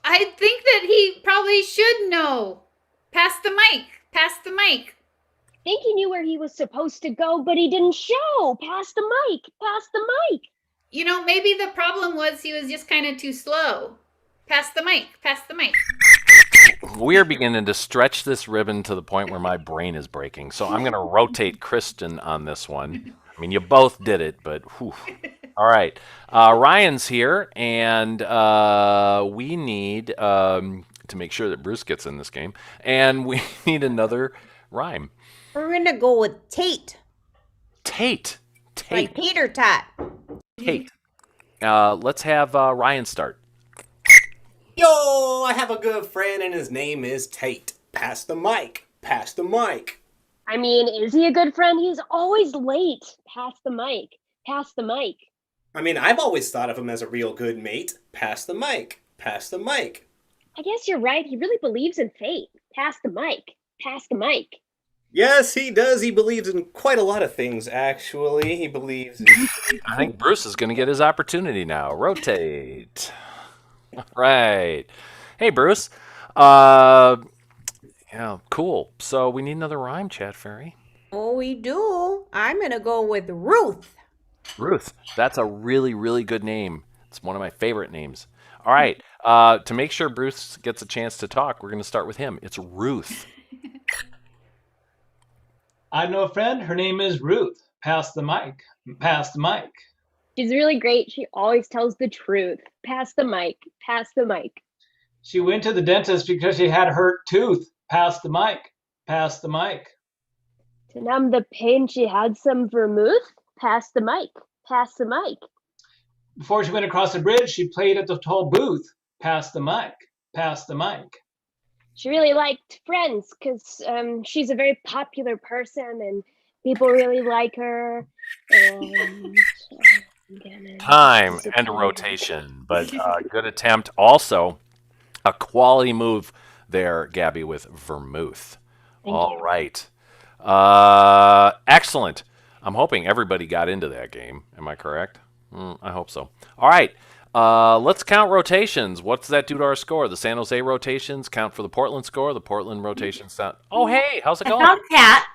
I think that he probably should know. Pass the mic. Pass the mic. I think he knew where he was supposed to go, but he didn't show. Pass the mic. Pass the mic. Maybe the problem was he was just kind of too slow. Pass the mic. Pass the mic. We are beginning to stretch this ribbon to the point where my brain is breaking. So I'm going to rotate Kristen on this one. I mean, you both did it, but whew. All right. Ryan's here, and we need to make sure that Bruce gets in this game, and we need another rhyme. We're gonna go with Tate. Tate. Like Peter Tot. Tate. Let's have Ryan start. Yo, I have a good friend and his name is Tate. Pass the mic. Pass the mic. I mean, is he a good friend? He's always late. Pass the mic. Pass the mic. I mean, I've always thought of him as a real good mate. Pass the mic. Pass the mic. I guess you're right. He really believes in fate. Pass the mic. Pass the mic. Yes, he does. He believes in quite a lot of things, actually. He believes in... I think Bruce is going to get his opportunity now. Rotate. All right. Hey, Bruce. Yeah, cool. So we need another rhyme, Chat Fairy. Oh, we do. I'm gonna go with Ruth. Ruth. That's a really, really good name. It's one of my favorite names. All right. To make sure Bruce gets a chance to talk, we're going to start with him. It's Ruth. I know a friend. Her name is Ruth. Pass the mic. Pass the mic. She's really great. She always tells the truth. Pass the mic. Pass the mic. She went to the dentist because she had a hurt tooth. Pass the mic. Pass the mic. To numb the pain, she had some vermouth. Pass the mic. Pass the mic. Before she went across the bridge, she played at the toll booth. Pass the mic. Pass the mic. She really liked Friends because she's a very popular person and people really like her. And Time and a rotation, but good attempt. Also, a quality move there, Gabby, with vermouth. All right. Excellent. I'm hoping everybody got into that game. Am I correct? I hope so. All right. Let's count rotations. What's that do to our score? The San Jose rotations count for the Portland score. The Portland rotations count. Oh, hey, how's it going? I found a cat.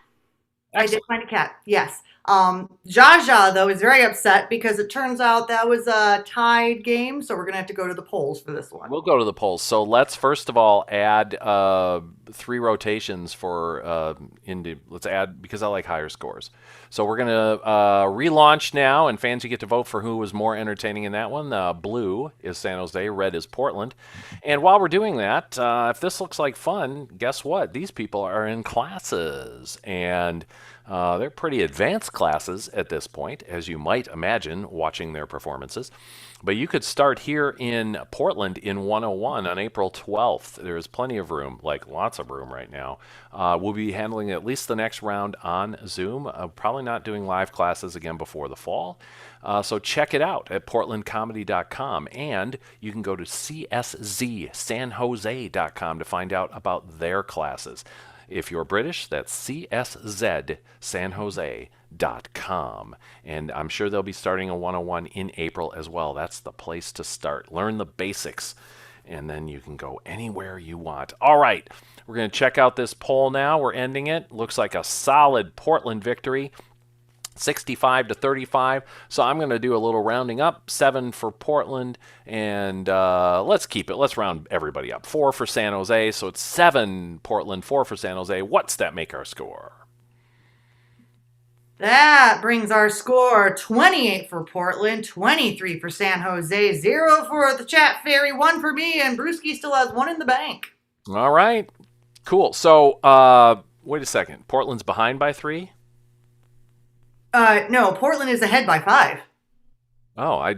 I did find a cat. Yes. Jaja, though, is very upset because it turns out that was a tied game, so we're going to have to go to the polls for this one. We'll go to the polls. So let's first of all add 3 rotations for let's add, because I like higher scores. So we're going to relaunch now, and fans, you get to vote for who was more entertaining in that one. Blue is San Jose, red is Portland. And while we're doing that, if this looks like fun, guess what? These people are in classes, and they're pretty advanced classes at this point, as you might imagine, watching their performances. But you could start here in Portland in 101 on April 12th. There's plenty of room, like lots of room right now. We'll be handling at least the next round on Zoom. Probably not doing live classes again before the fall. So check it out at portlandcomedy.com. And you can go to cszsanjose.com to find out about their classes. If you're British, that's cszsanjose.com. And I'm sure they'll be starting a 101 in April as well. That's the place to start. Learn the basics, and then you can go anywhere you want. All right, we're going to check out this poll now. We're ending it. Looks like a solid Portland victory. 65-35. So I'm going to do a little rounding up. 7 for Portland, and let's keep it. Let's round everybody up. 4 for San Jose. So it's 7 Portland, 4 for San Jose. What's that make our score? That brings our score 28 for Portland, 23 for San Jose, 0 for the Chat Fairy, 1 for me, and Brewski still has 1 in the bank. All right. Cool. So wait a second. Portland's behind by 3? No, Portland is ahead by 5. Oh, I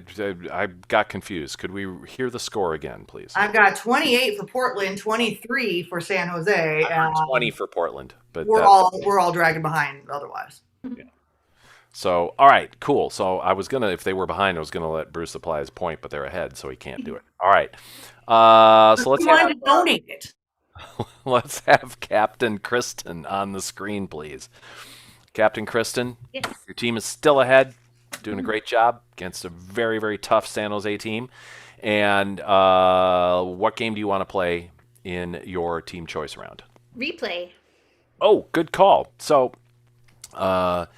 got confused. Could we hear the score again, please? I've got 28 for Portland, 23 for San Jose. 20 for Portland, but we're all dragging behind otherwise. Yeah. So, all right, cool. So I was gonna, if they were behind, I was gonna let Bruce apply his point, but they're ahead, so he can't do it. All right. So let's donate it. Let's have Captain Kristen on the screen, please. Captain Kristen, yes. Your team is still ahead, doing a great job against a very, very tough San Jose team. And what game do you want to play in your team choice round? Replay. Oh, good call. So for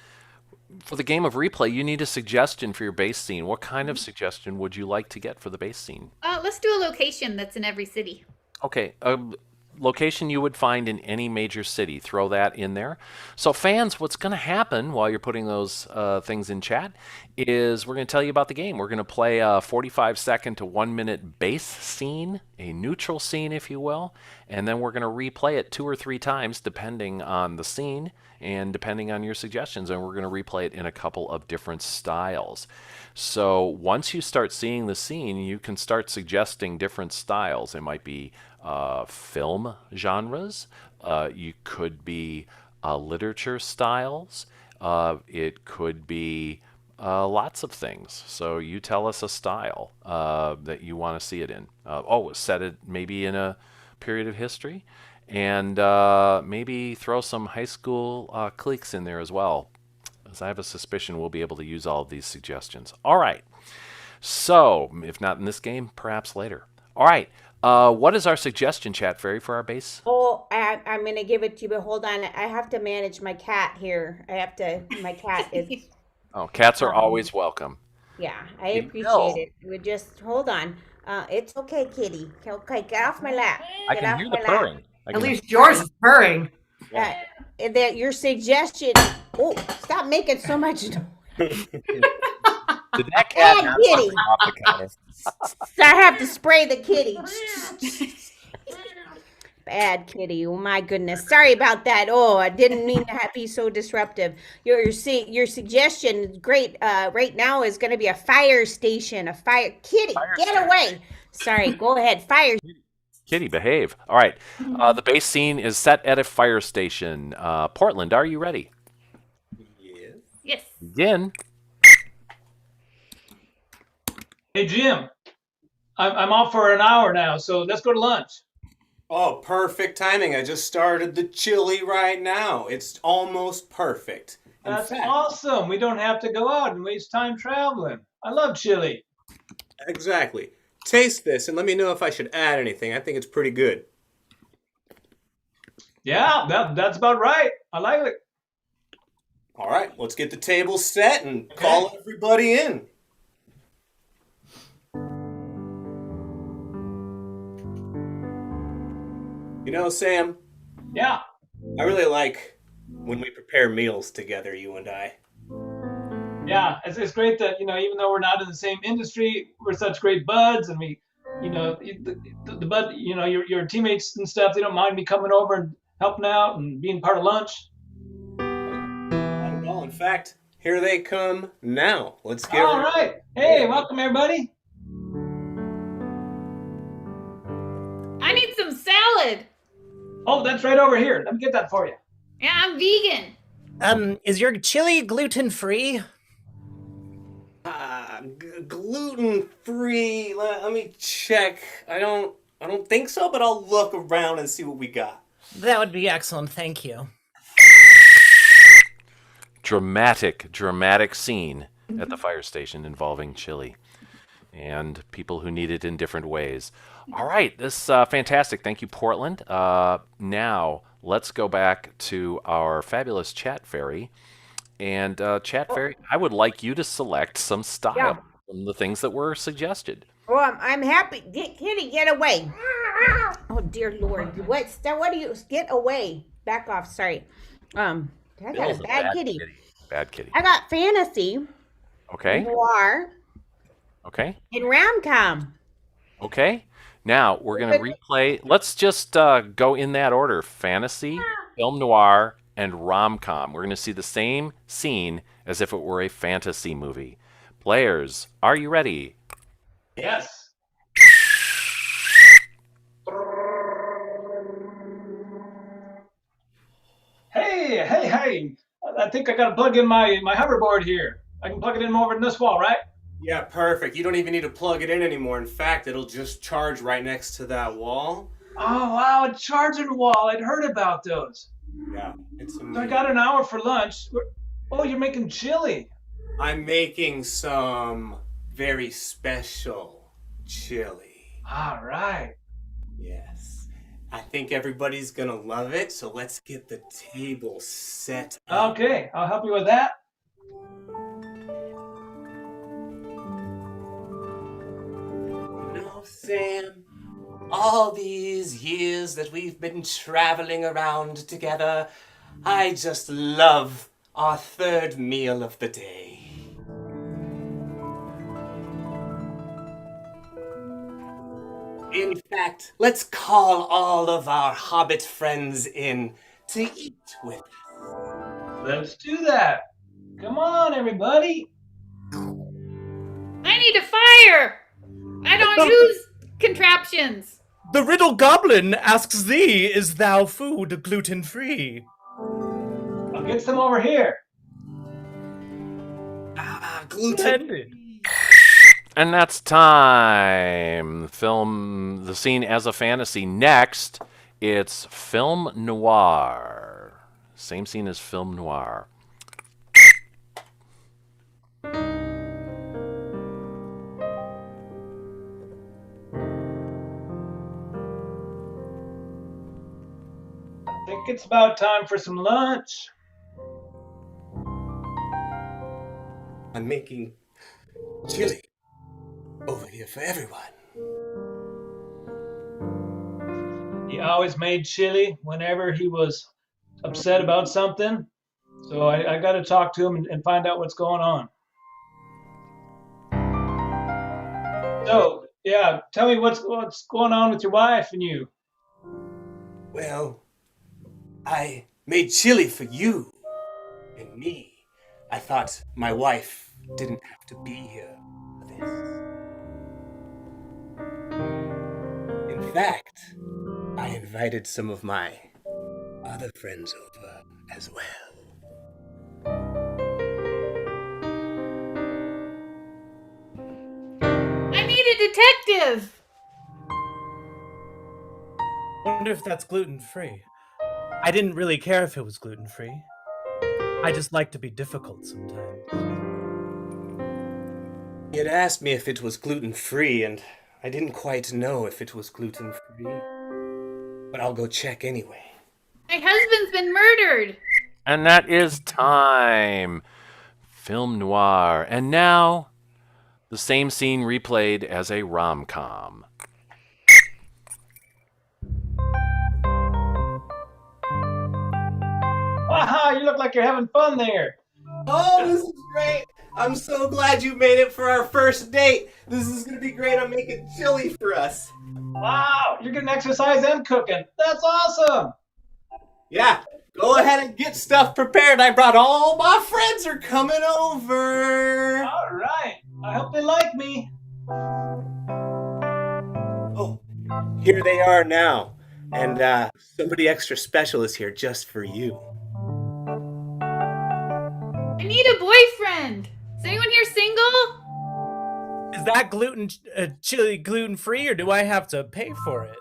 the game of replay, you need a suggestion for your base scene. What kind of suggestion would you like to get for the base scene? Let's do a location that's in every city. Okay. location you would find in any major city. Throw that in there. So fans, what's going to happen while you're putting those things in chat is we're going to tell you about the game. We're going to play a 45-second to 1-minute base scene, a neutral scene, if you will, and then we're going to replay it 2 or 3 times depending on the scene and depending on your suggestions, and we're going to replay it in a couple of different styles. So once you start seeing the scene, you can start suggesting different styles. It might be film genres. You could be literature styles. It could be lots of things. So you tell us a style that you want to see it in. Set it maybe in a period of history, and maybe throw some high school cliques in there as well. As I have a suspicion we'll be able to use all of these suggestions. All right. So if not in this game, perhaps later. All right. What is our suggestion, Chat Fairy, for our base? Oh, I'm going to give it to you, but hold on. I have to manage my cat here. My cat is... Oh, cats are always welcome. Yeah, I appreciate it. We just, hold on. It's okay, kitty. Okay, get off my lap. I can hear the purring. At least yours is purring. Your suggestion... Oh, stop making so much noise. Did that cat Bad have kitty. something off the counter? I have to spray the kitty. Bad kitty. Oh my goodness. Sorry about that. Oh, I didn't mean to be so disruptive. Your suggestion is great. Right now is going to be a fire station. A fire kitty. Get away. Sorry. Go ahead. Fire. Kitty, behave. All right. The base scene is set at a fire station. Portland, are you ready? Yes. Begin. Hey, Jim. I'm off for an hour now, so let's go to lunch. Oh, perfect timing. I just started the chili right now. It's almost perfect. That's awesome. We don't have to go out and waste time traveling. I love chili. Exactly. Taste this and let me know if I should add anything. I think it's pretty good. Yeah, that's about right. I like it. All right, let's get the table set and call everybody in. You know, Sam? Yeah? I really like when we prepare meals together, you and I. Yeah, it's great that, even though we're not in the same industry, we're such great buds, and we, the bud, your teammates and stuff, they don't mind me coming over and helping out and being part of lunch. Not at all. In fact, here they come now. Let's get All right. Hey, welcome everybody. I need some salad. Oh, that's right over here. Let me get that for you. Yeah, I'm vegan. Is your chili gluten-free? Gluten-free. Let me check. I don't think so, but I'll look around and see what we got. That would be excellent. Thank you. Dramatic scene at the fire station involving chili and people who need it in different ways. All right, this fantastic. Thank you, Portland. Now let's go back to our fabulous Chat Fairy. And Chat Fairy, I would like you to select some style from the things that were suggested. Oh, I'm happy. Kitty, get away. Oh, dear Lord. What do you... Get away. Back off. Sorry. I got a bad kitty. Bad kitty. I got fantasy. Okay. Noir. Okay. And rom-com. Okay. Now, we're going to replay. Let's just go in that order. Fantasy, film noir, and rom-com. We're going to see the same scene as if it were a fantasy movie. Players, are you ready? Yes. Hey. I think I got to plug in my hoverboard here. I can plug it in over in this wall, right? Yeah, perfect. You don't even need to plug it in anymore. In fact, it'll just charge right next to that wall. Oh, wow, a charging wall. I'd heard about those. Yeah, it's amazing. So I got an hour for lunch. Oh, you're making chili. I'm making some very special chili. All right. Yes. I think everybody's gonna love it, so let's get the table set up. Okay, I'll help you with that. No, Sam. All these years that we've been traveling around together, I just love our third meal of the day. In fact, let's call all of our hobbit friends in to eat with us. Let's do that. Come on, everybody. I need a fire. I don't use contraptions. The riddle goblin asks thee, is thou food gluten-free? I'll get some over here. Gluten. And that's time. Film the scene as a fantasy. Next, it's film noir. Same scene as film noir. I think it's about time for some lunch. I'm making chili over here for everyone. He always made chili whenever he was upset about something. So I got to talk to him and find out what's going on. So, yeah, tell me what's going on with your wife and you. Well, I made chili for you and me. I thought my wife didn't have to be here for this. In fact, I invited some of my other friends over as well. I need a detective. Wonder if that's gluten-free. I didn't really care if it was gluten-free. I just like to be difficult sometimes. He had asked me if it was gluten-free, and I didn't quite know if it was gluten-free. But I'll go check anyway. My husband's been murdered. And that is time. Film noir. And now, the same scene replayed as a rom-com. Aha, you look like you're having fun there. Oh, this is great. I'm so glad you made it for our first date. This is going to be great. I'm making chili for us. Wow, you're getting exercise and cooking. That's awesome. Yeah, go ahead and get stuff prepared. I brought all my friends are coming over. All right. I hope they like me. Oh, here they are now. And somebody extra special is here just for you. I need a boyfriend. Is anyone here single? Is that chili gluten-free, or do I have to pay for it?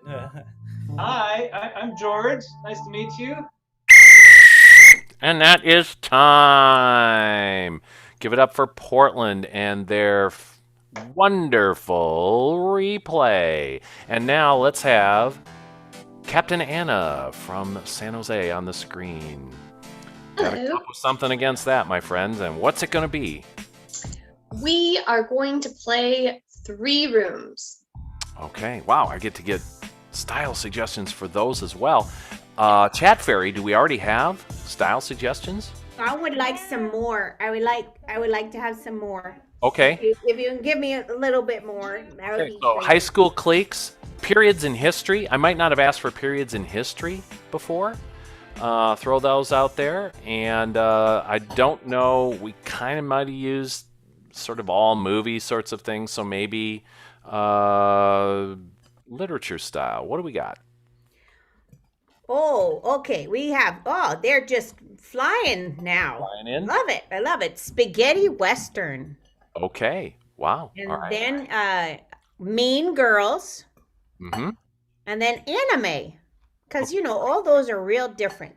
Hi, I'm George. Nice to meet you. And that is time. Give it up for Portland and their wonderful replay. And now let's have Captain Anna from San Jose on the screen. Got to come up with something against that, my friends. And what's it going to be? We are going to play 3 rooms. Okay. Wow, I get to get style suggestions for those as well. Chat Fairy, do we already have style suggestions? I would like some more. I would like to have some more. Okay. If you can give me a little bit more, that would be So great. high school cliques, periods in history. I might not have asked for periods in history before. Throw those out there. And I don't know, we kind of might have used sort of all movie sorts of things. So maybe literature style. What do we got? Oh, okay. We have, they're just flying now. Flying in? Love it. I love it. Spaghetti Western. Okay. Wow. And All right. then Mean Girls. Mm-hmm. And then anime. Because, all those are real different.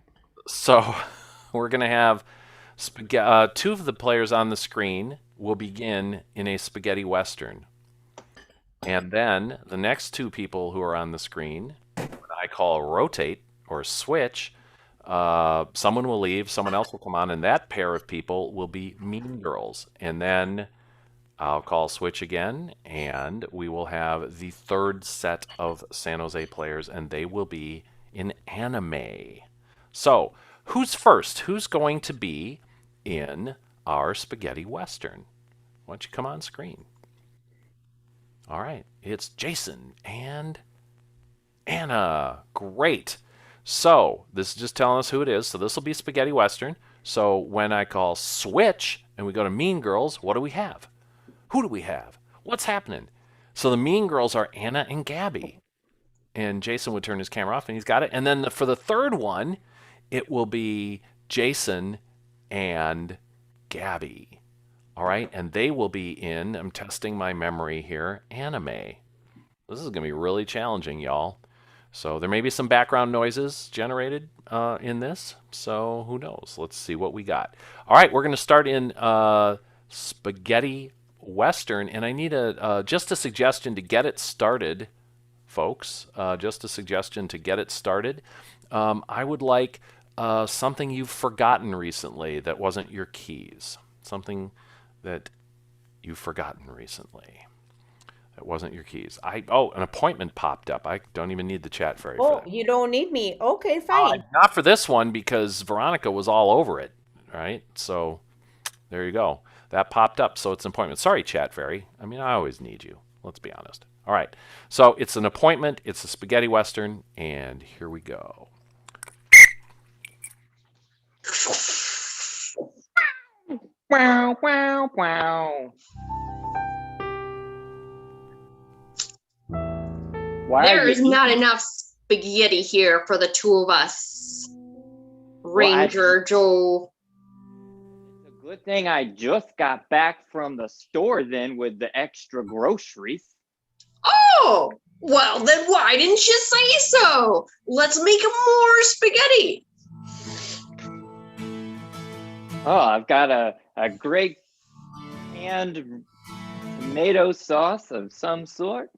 So we're going to have 2 of the players on the screen will begin in a spaghetti western. And then the next 2 people who are on the screen, what I call rotate or switch, someone will leave, someone else will come on, and that pair of people will be Mean Girls. And then I'll call switch again, and we will have the third set of San Jose players, and they will be in anime. So, who's first? Who's going to be in our spaghetti western? Why don't you come on screen? All right, it's Jason and Anna. Great. So, this is just telling us who it is. So, this will be spaghetti western. So, when I call switch and we go to Mean Girls, what do we have? Who do we have? What's happening? So the Mean Girls are Anna and Gabby. And Jason would turn his camera off, and he's got it. And then for the third one, it will be Jason and Gabby. All right? And they will be in, I'm testing my memory here, anime. This is going to be really challenging, y'all. So there may be some background noises generated in this. So who knows? Let's see what we got. All right, we're going to start in spaghetti western, and I need just a suggestion to get it started, folks. Just a suggestion to get it started. I would like something you've forgotten recently that wasn't your keys. Something that you've forgotten recently that wasn't your keys. An appointment popped up. I don't even need the chat fairy for that. You don't need me. Okay, fine. Not for this one, because Veronica was all over it, right? So there you go. That popped up, so it's an appointment. Sorry, chat fairy. I mean, I always need you. Let's be honest. All right. So it's an appointment. It's a spaghetti western, and here we go. Wow, wow, wow. There is not enough spaghetti here for the two of us. Ranger Joe. Good thing I just got back from the store then with the extra groceries. Oh, well then why didn't you say so? Let's make more spaghetti. Oh, I've got a great canned tomato sauce of some sort.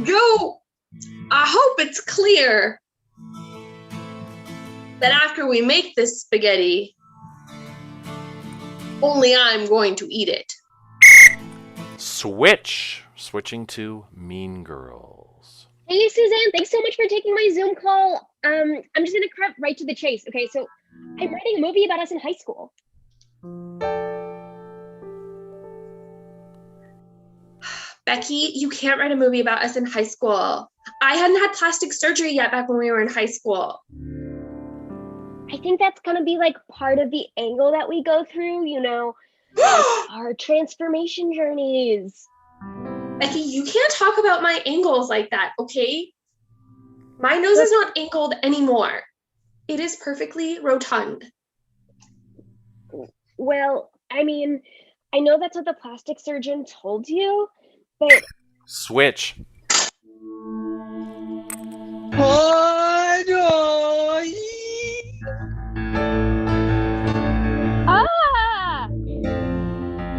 Joe, I hope it's clear that after we make this spaghetti, only I'm going to eat it. Switching to Mean Girls. Hey, Suzanne, thanks so much for taking my Zoom call. I'm just gonna cut right to the chase. Okay, so I'm writing a movie about us in high school. Becky, you can't write a movie about us in high school. I hadn't had plastic surgery yet back when we were in high school. I think that's gonna be like part of the angle that we go through, you know, like our transformation journeys. Becky, you can't talk about my angles like that, okay? My nose is not angled anymore. It is perfectly rotund. Well, I mean, I know that's what the plastic surgeon told you, but... Switch. Ah!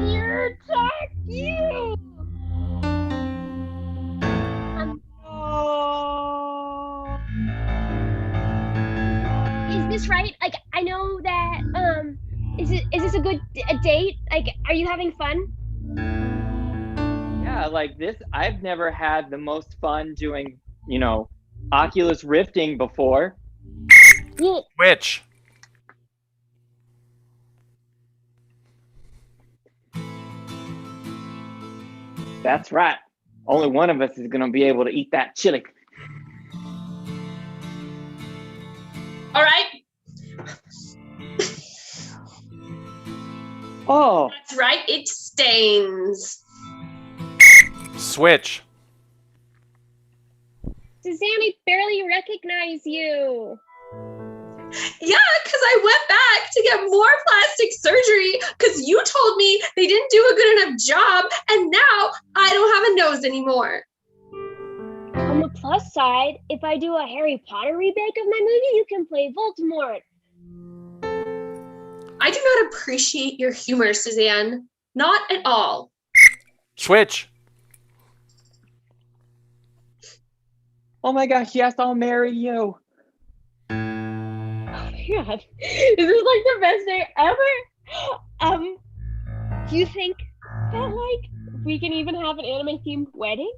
You're you! Is this right? Like, I know that, is this a good date? Like, are you having fun? Yeah, like this, I've never had the most fun doing, you know, Oculus Rifting before. Yeah. Which? That's right. Only one of us is going to be able to eat that chili. All right. Oh. That's right. It stains. Switch. Suzanne, I barely recognize you. Yeah, because I went back to get more plastic surgery because you told me they didn't do a good enough job, and now I don't have a nose anymore. On the plus side, if I do a Harry Potter remake of my movie, you can play Voldemort. I do not appreciate your humor, Suzanne. Not at all. Switch. Oh my gosh, yes, I'll marry you. God, this is like the best day ever. Do you think that like we can even have an anime themed wedding?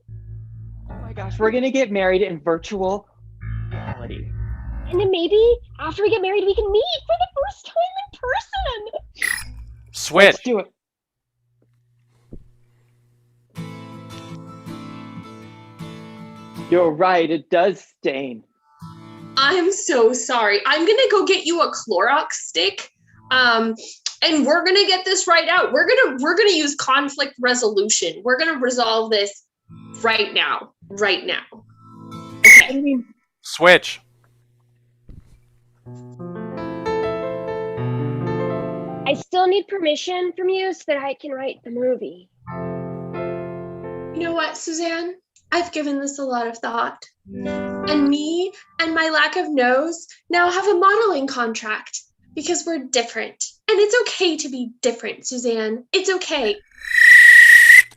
Oh my gosh, we're gonna get married in virtual reality. And then maybe after we get married, we can meet for the first time in person. Switch. Let's do it. You're right, it does stain. I'm so sorry. I'm gonna go get you a Clorox stick. And we're gonna get this right out. We're gonna use conflict resolution. We're gonna resolve this right now. Right now. Okay. Switch. I still need permission from you so that I can write the movie. You know what, Suzanne? I've given this a lot of thought. And me and my lack of nose now have a modeling contract because we're different. And it's okay to be different, Suzanne. It's okay.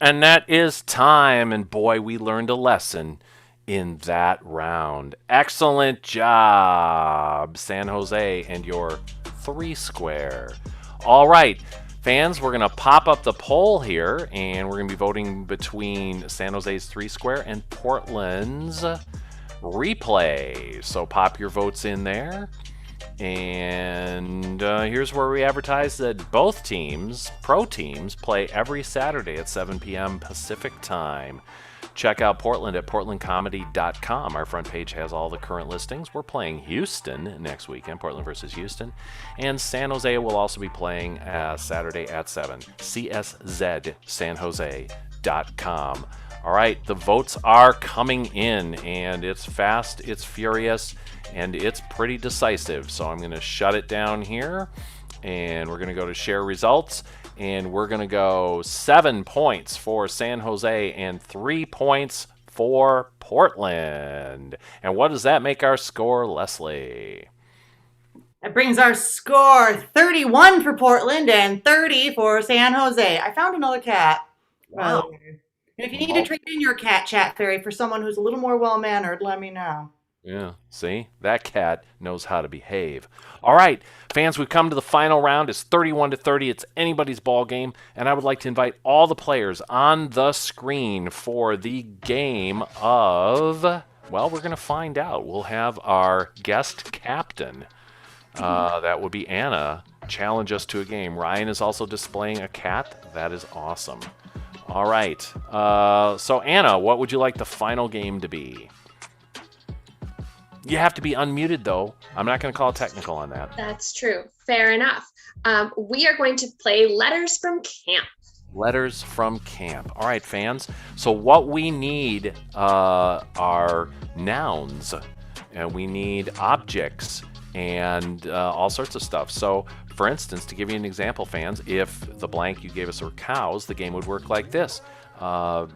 And that is time. And boy, we learned a lesson in that round. Excellent job, San Jose and your 3 square. All right, fans, we're going to pop up the poll here, and we're going to be voting between San Jose's 3 square and Portland's replay. So pop your votes in there. And here's where we advertise that both teams, pro teams, play every Saturday at 7 p.m. Pacific time. Check out Portland at portlandcomedy.com. Our front page has all the current listings. We're playing Houston next weekend, Portland versus Houston. And San Jose will also be playing Saturday at 7. CSZSanjose.com. All right, the votes are coming in, and it's fast, it's furious, and it's pretty decisive. So I'm going to shut it down here, and we're going to go to share results. And we're going to go 7 points for San Jose and 3 points for Portland. And what does that make our score, Leslie? That brings our score 31 for Portland and 30 for San Jose. I found another cat. Wow. And if you need to trade in your cat, Chat Fairy, for someone who's a little more well-mannered, let me know. Yeah, see? That cat knows how to behave. All right, fans, we've come to the final round. It's 31-30. It's anybody's ball game, and I would like to invite all the players on the screen for the game of, well, we're going to find out. We'll have our guest captain, that would be Anna, challenge us to a game. Ryan is also displaying a cat. That is awesome. All right, so Anna, what would you like the final game to be? You have to be unmuted, though. I'm not going to call technical on that. That's true. Fair enough. We are going to play Letters from Camp. Letters from Camp. All right, fans. So what we need are nouns, and we need objects, and all sorts of stuff. So, for instance, to give you an example, fans, if the blank you gave us were cows, the game would work like this. A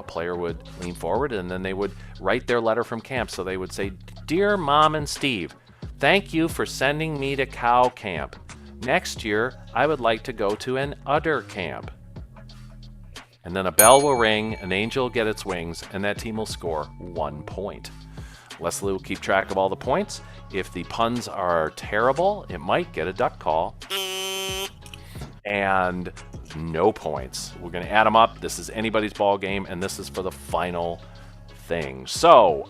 player would lean forward, and then they would write their letter from camp. So they would say, "Dear Mom and Steve, thank you for sending me to cow camp. Next year, I would like to go to an udder camp." And then a bell will ring, an angel will get its wings, and that team will score 1 point. Leslie will keep track of all the points. If the puns are terrible, it might get a duck call. And no points. We're going to add them up. This is anybody's ball game, and this is for the final thing. So,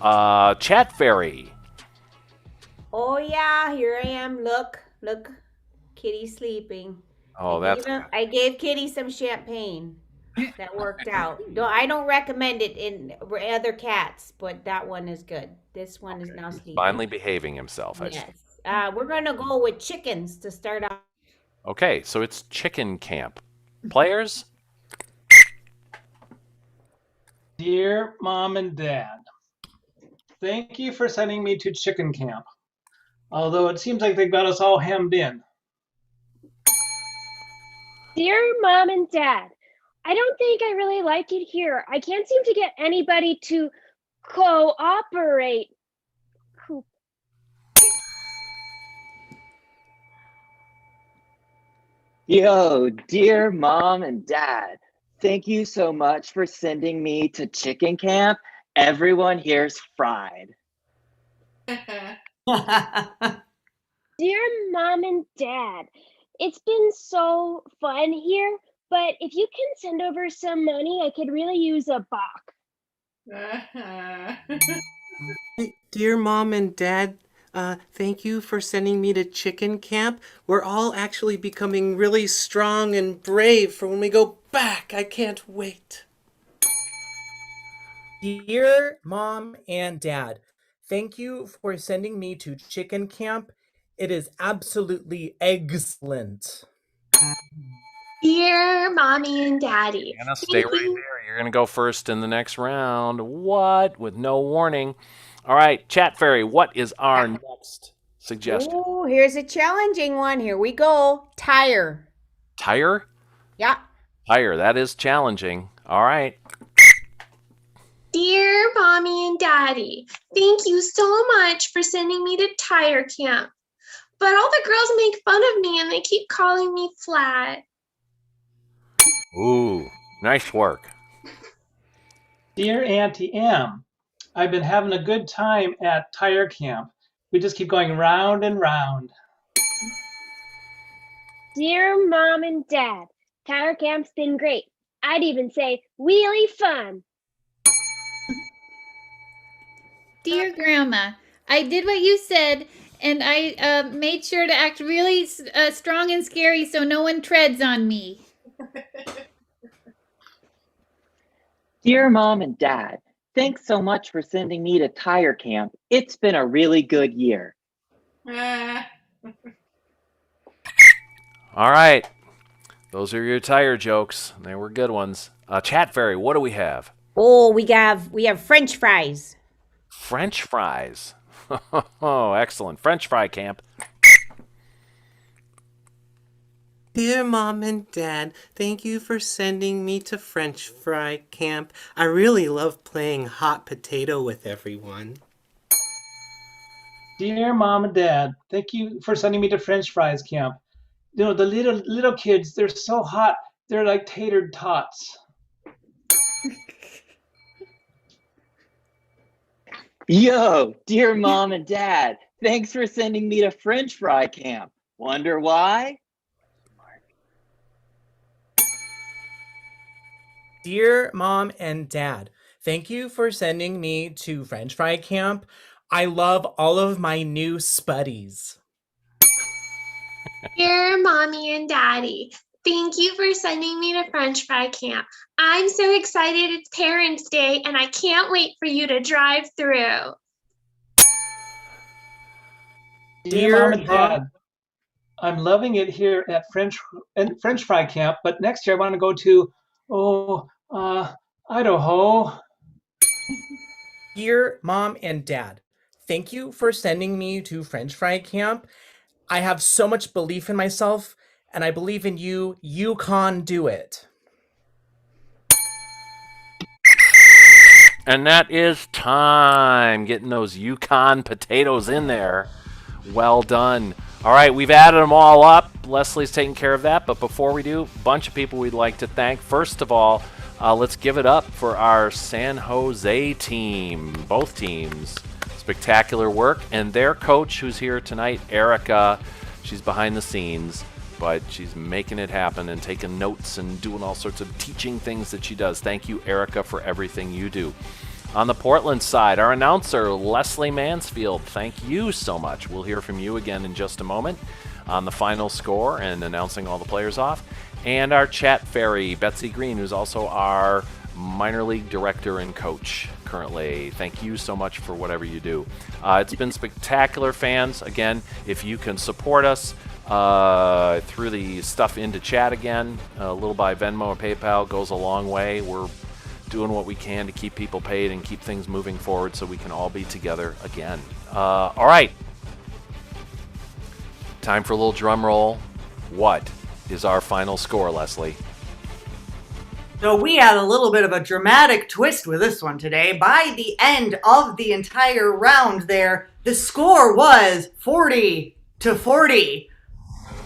Chat Fairy. Oh yeah, here I am. Look, Kitty's sleeping. Oh, that's I gave Kitty some champagne. That worked out. I don't recommend it in other cats, but that one is good. This one is now sleeping. Finally behaving himself. Yes. We're gonna go with chickens to start off. Okay, so it's chicken camp. Players? Dear Mom and Dad, thank you for sending me to chicken camp. Although it seems like they've got us all hemmed in. Dear Mom and Dad, I don't think I really like it here. I can't seem to get anybody to cooperate. Yo, dear Mom and Dad, thank you so much for sending me to chicken camp. Everyone here's fried. Dear Mom and Dad, it's been so fun here, but if you can send over some money, I could really use a buck. Dear Mom and Dad, thank you for sending me to chicken camp. We're all actually becoming really strong and brave for when we go back. I can't wait. Dear Mom and Dad, thank you for sending me to chicken camp. It is absolutely excellent. Dear Mommy and Daddy. Anna, stay right there. You're going to go first in the next round. What? With no warning. All right, Chat Fairy, what is our next suggestion? Oh, here's a challenging one. Here we go. Tire. Tire? Yeah. Tire, that is challenging. All right. Dear Mommy and Daddy, thank you so much for sending me to tire camp. But all the girls make fun of me and they keep calling me flat. Ooh, nice work. Dear Auntie M, I've been having a good time at tire camp. We just keep going round and round. Dear Mom and Dad, tire camp's been great. I'd even say really fun. Dear Grandma, I did what you said, and I made sure to act really strong and scary so no one treads on me. Dear Mom and Dad, thanks so much for sending me to tire camp. It's been a really good year. All right. Those are your tire jokes. They were good ones. Chat Fairy, what do we have? Oh, we have French fries. French fries. Oh, excellent. French fry camp. Dear Mom and Dad, thank you for sending me to French fry camp. I really love playing hot potato with everyone. Dear Mom and Dad, thank you for sending me to French fries camp. You know, the little kids, they're so hot. They're like tatered tots. Yo, dear Mom and Dad, thanks for sending me to French fry camp. Wonder why? Dear Mom and Dad, thank you for sending me to French fry camp. I love all of my new spuddies. Dear Mommy and Daddy, thank you for sending me to French fry camp. I'm so excited it's Parents' Day and I can't wait for you to drive through. Dear Mom and Dad, I'm loving it here at French fry camp, but next year I want to go to, Idaho. Dear Mom and Dad, thank you for sending me to French fry camp. I have so much belief in myself, and I believe in you. You can do it. And that is time. Getting those Yukon potatoes in there. Well done. All right, we've added them all up. Leslie's taking care of that. But before we do, a bunch of people we'd like to thank. First of all, let's give it up for our San Jose team. Both teams. Spectacular work. And their coach, who's here tonight, Erica. She's behind the scenes, but she's making it happen and taking notes and doing all sorts of teaching things that she does. Thank you, Erica, for everything you do. On the Portland side, our announcer, Leslie Mansfield, thank you so much. We'll hear from you again in just a moment on the final score and announcing all the players off. And our chat fairy, Betsy Green, who's also our minor league director and coach currently. Thank you so much for whatever you do. It's been spectacular, fans. Again, if you can support us through the stuff into chat again, a little by Venmo or PayPal goes a long way. We're doing what we can to keep people paid and keep things moving forward so we can all be together again. All right. Time for a little drum roll. What is our final score, Leslie? So we had a little bit of a dramatic twist with this one today. By the end of the entire round there, the score was 40-40.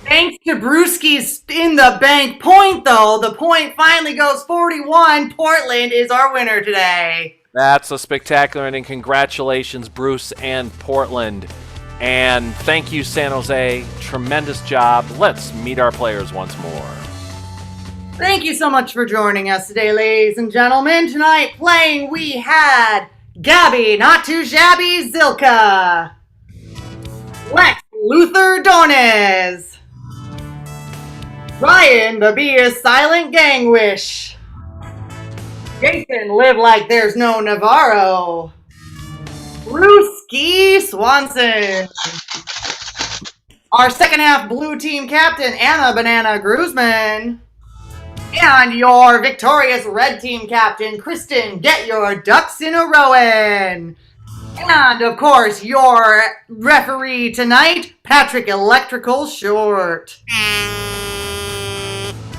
Thanks to Brewski's in the bank point, though, the point finally goes 41. Portland is our winner today. That's a spectacular, and congratulations, Bruce and Portland. And thank you, San Jose. Tremendous job. Let's meet our players once more. Thank you so much for joining us today, ladies and gentlemen. Tonight playing, we had Gabby, Not Too Shabby Zilka, Lex Luther Dones, Ryan, the Bee is Silent Gangwish, Jason, Live Like There's No Navarro, Ruski Swanson, our second half blue team captain, Anna Banana Gruzman, and your victorious red team captain, Kristen, Get Your Ducks in a Rowin'. And, of course, your referee tonight, Patrick Electrical Short.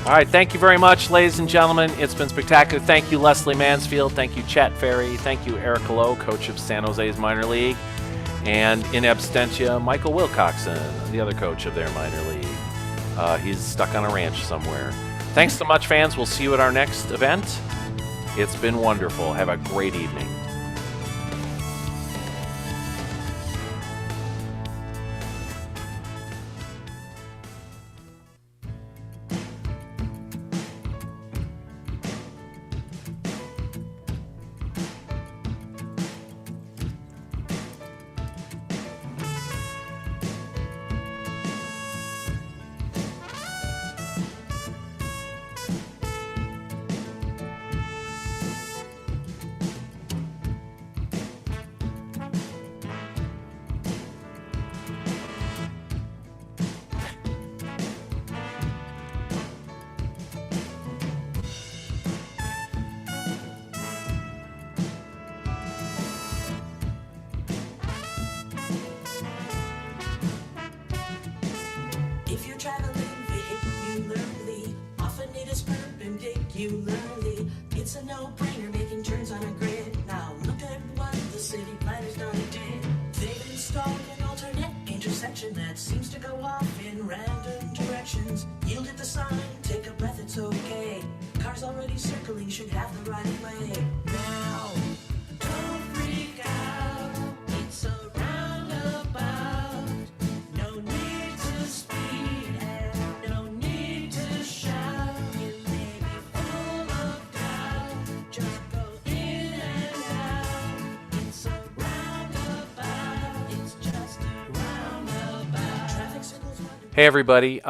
All right, thank you very much, ladies and gentlemen. It's been spectacular. Thank you, Leslie Mansfield. Thank you, Chet Ferry. Thank you, Eric Lowe, coach of San Jose's minor league. And in absentia, Michael Wilcoxon, the other coach of their minor league. He's stuck on a ranch somewhere. Thanks so much, fans. We'll see you at our next event. It's been wonderful. Have a great evening. If you're traveling vehicularly, often it is perpendicularly. It's a no-brainer making turns on a grid. Now look at what the city planners done did. They've installed an alternate intersection that seems to go off in random directions. Yield at the sign, take a breath, it's okay. Cars already circling should have the right of way. Now, don't freak out, it's a roundabout. No need to speed and no need to shout. You may be full of doubt, just go in and out. It's a roundabout, it's just a roundabout. Traffic signals. Hey, everybody.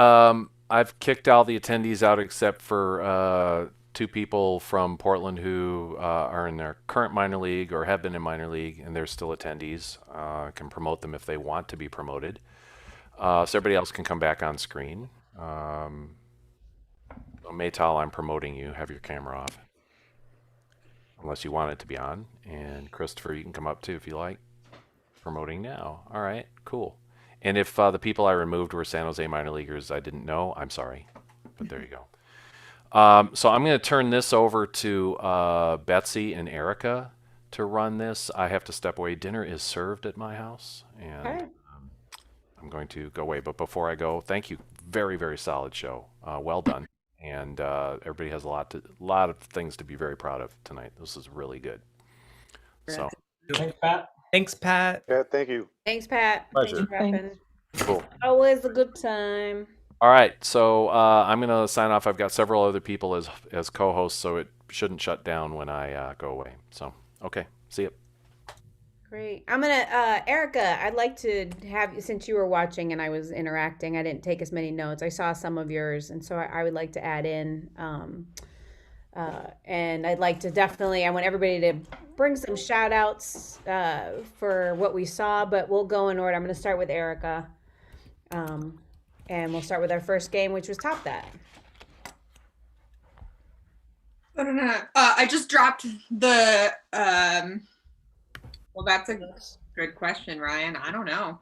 I've kicked all the attendees out except for two people from Portland who are in their current minor league or have been in minor league, and they're still attendees. I can promote them if they want to be promoted. So everybody else can come back on screen. Maytal, I'm promoting you. Have your camera off. Unless you want it to be on. And Christopher, you can come up too if you like. Promoting now. All right, cool. And if the people I removed were San Jose minor leaguers I didn't know, I'm sorry. But there you go. So I'm going to turn this over to Betsy and Erica to run this. I have to step away. Dinner is served at my house, and I'm going to go away. But before I go, thank you. Very, very solid show. Well done. And everybody has a lot of things to be very proud of tonight. This is really good. So, Thanks, Pat. Thanks, Pat. Yeah, thank you. Thanks, Pat. Pleasure. Thanks, Reppin'. Cool. Always a good time. All right, so I'm going to sign off. I've got several other people as co-hosts, so it shouldn't shut down when I go away. So, okay, see you. Great. I'm gonna, Erica, I'd like to have you, since you were watching and I was interacting, I didn't take as many notes. I saw some of yours, and so I would like to add in, and I'd like to definitely, I want everybody to bring some shout outs for what we saw, but we'll go in order. I'm going to start with Erica, and we'll start with our first game, which was Top That. I don't know. I just dropped the, well, that's a good question, Ryan. I don't know.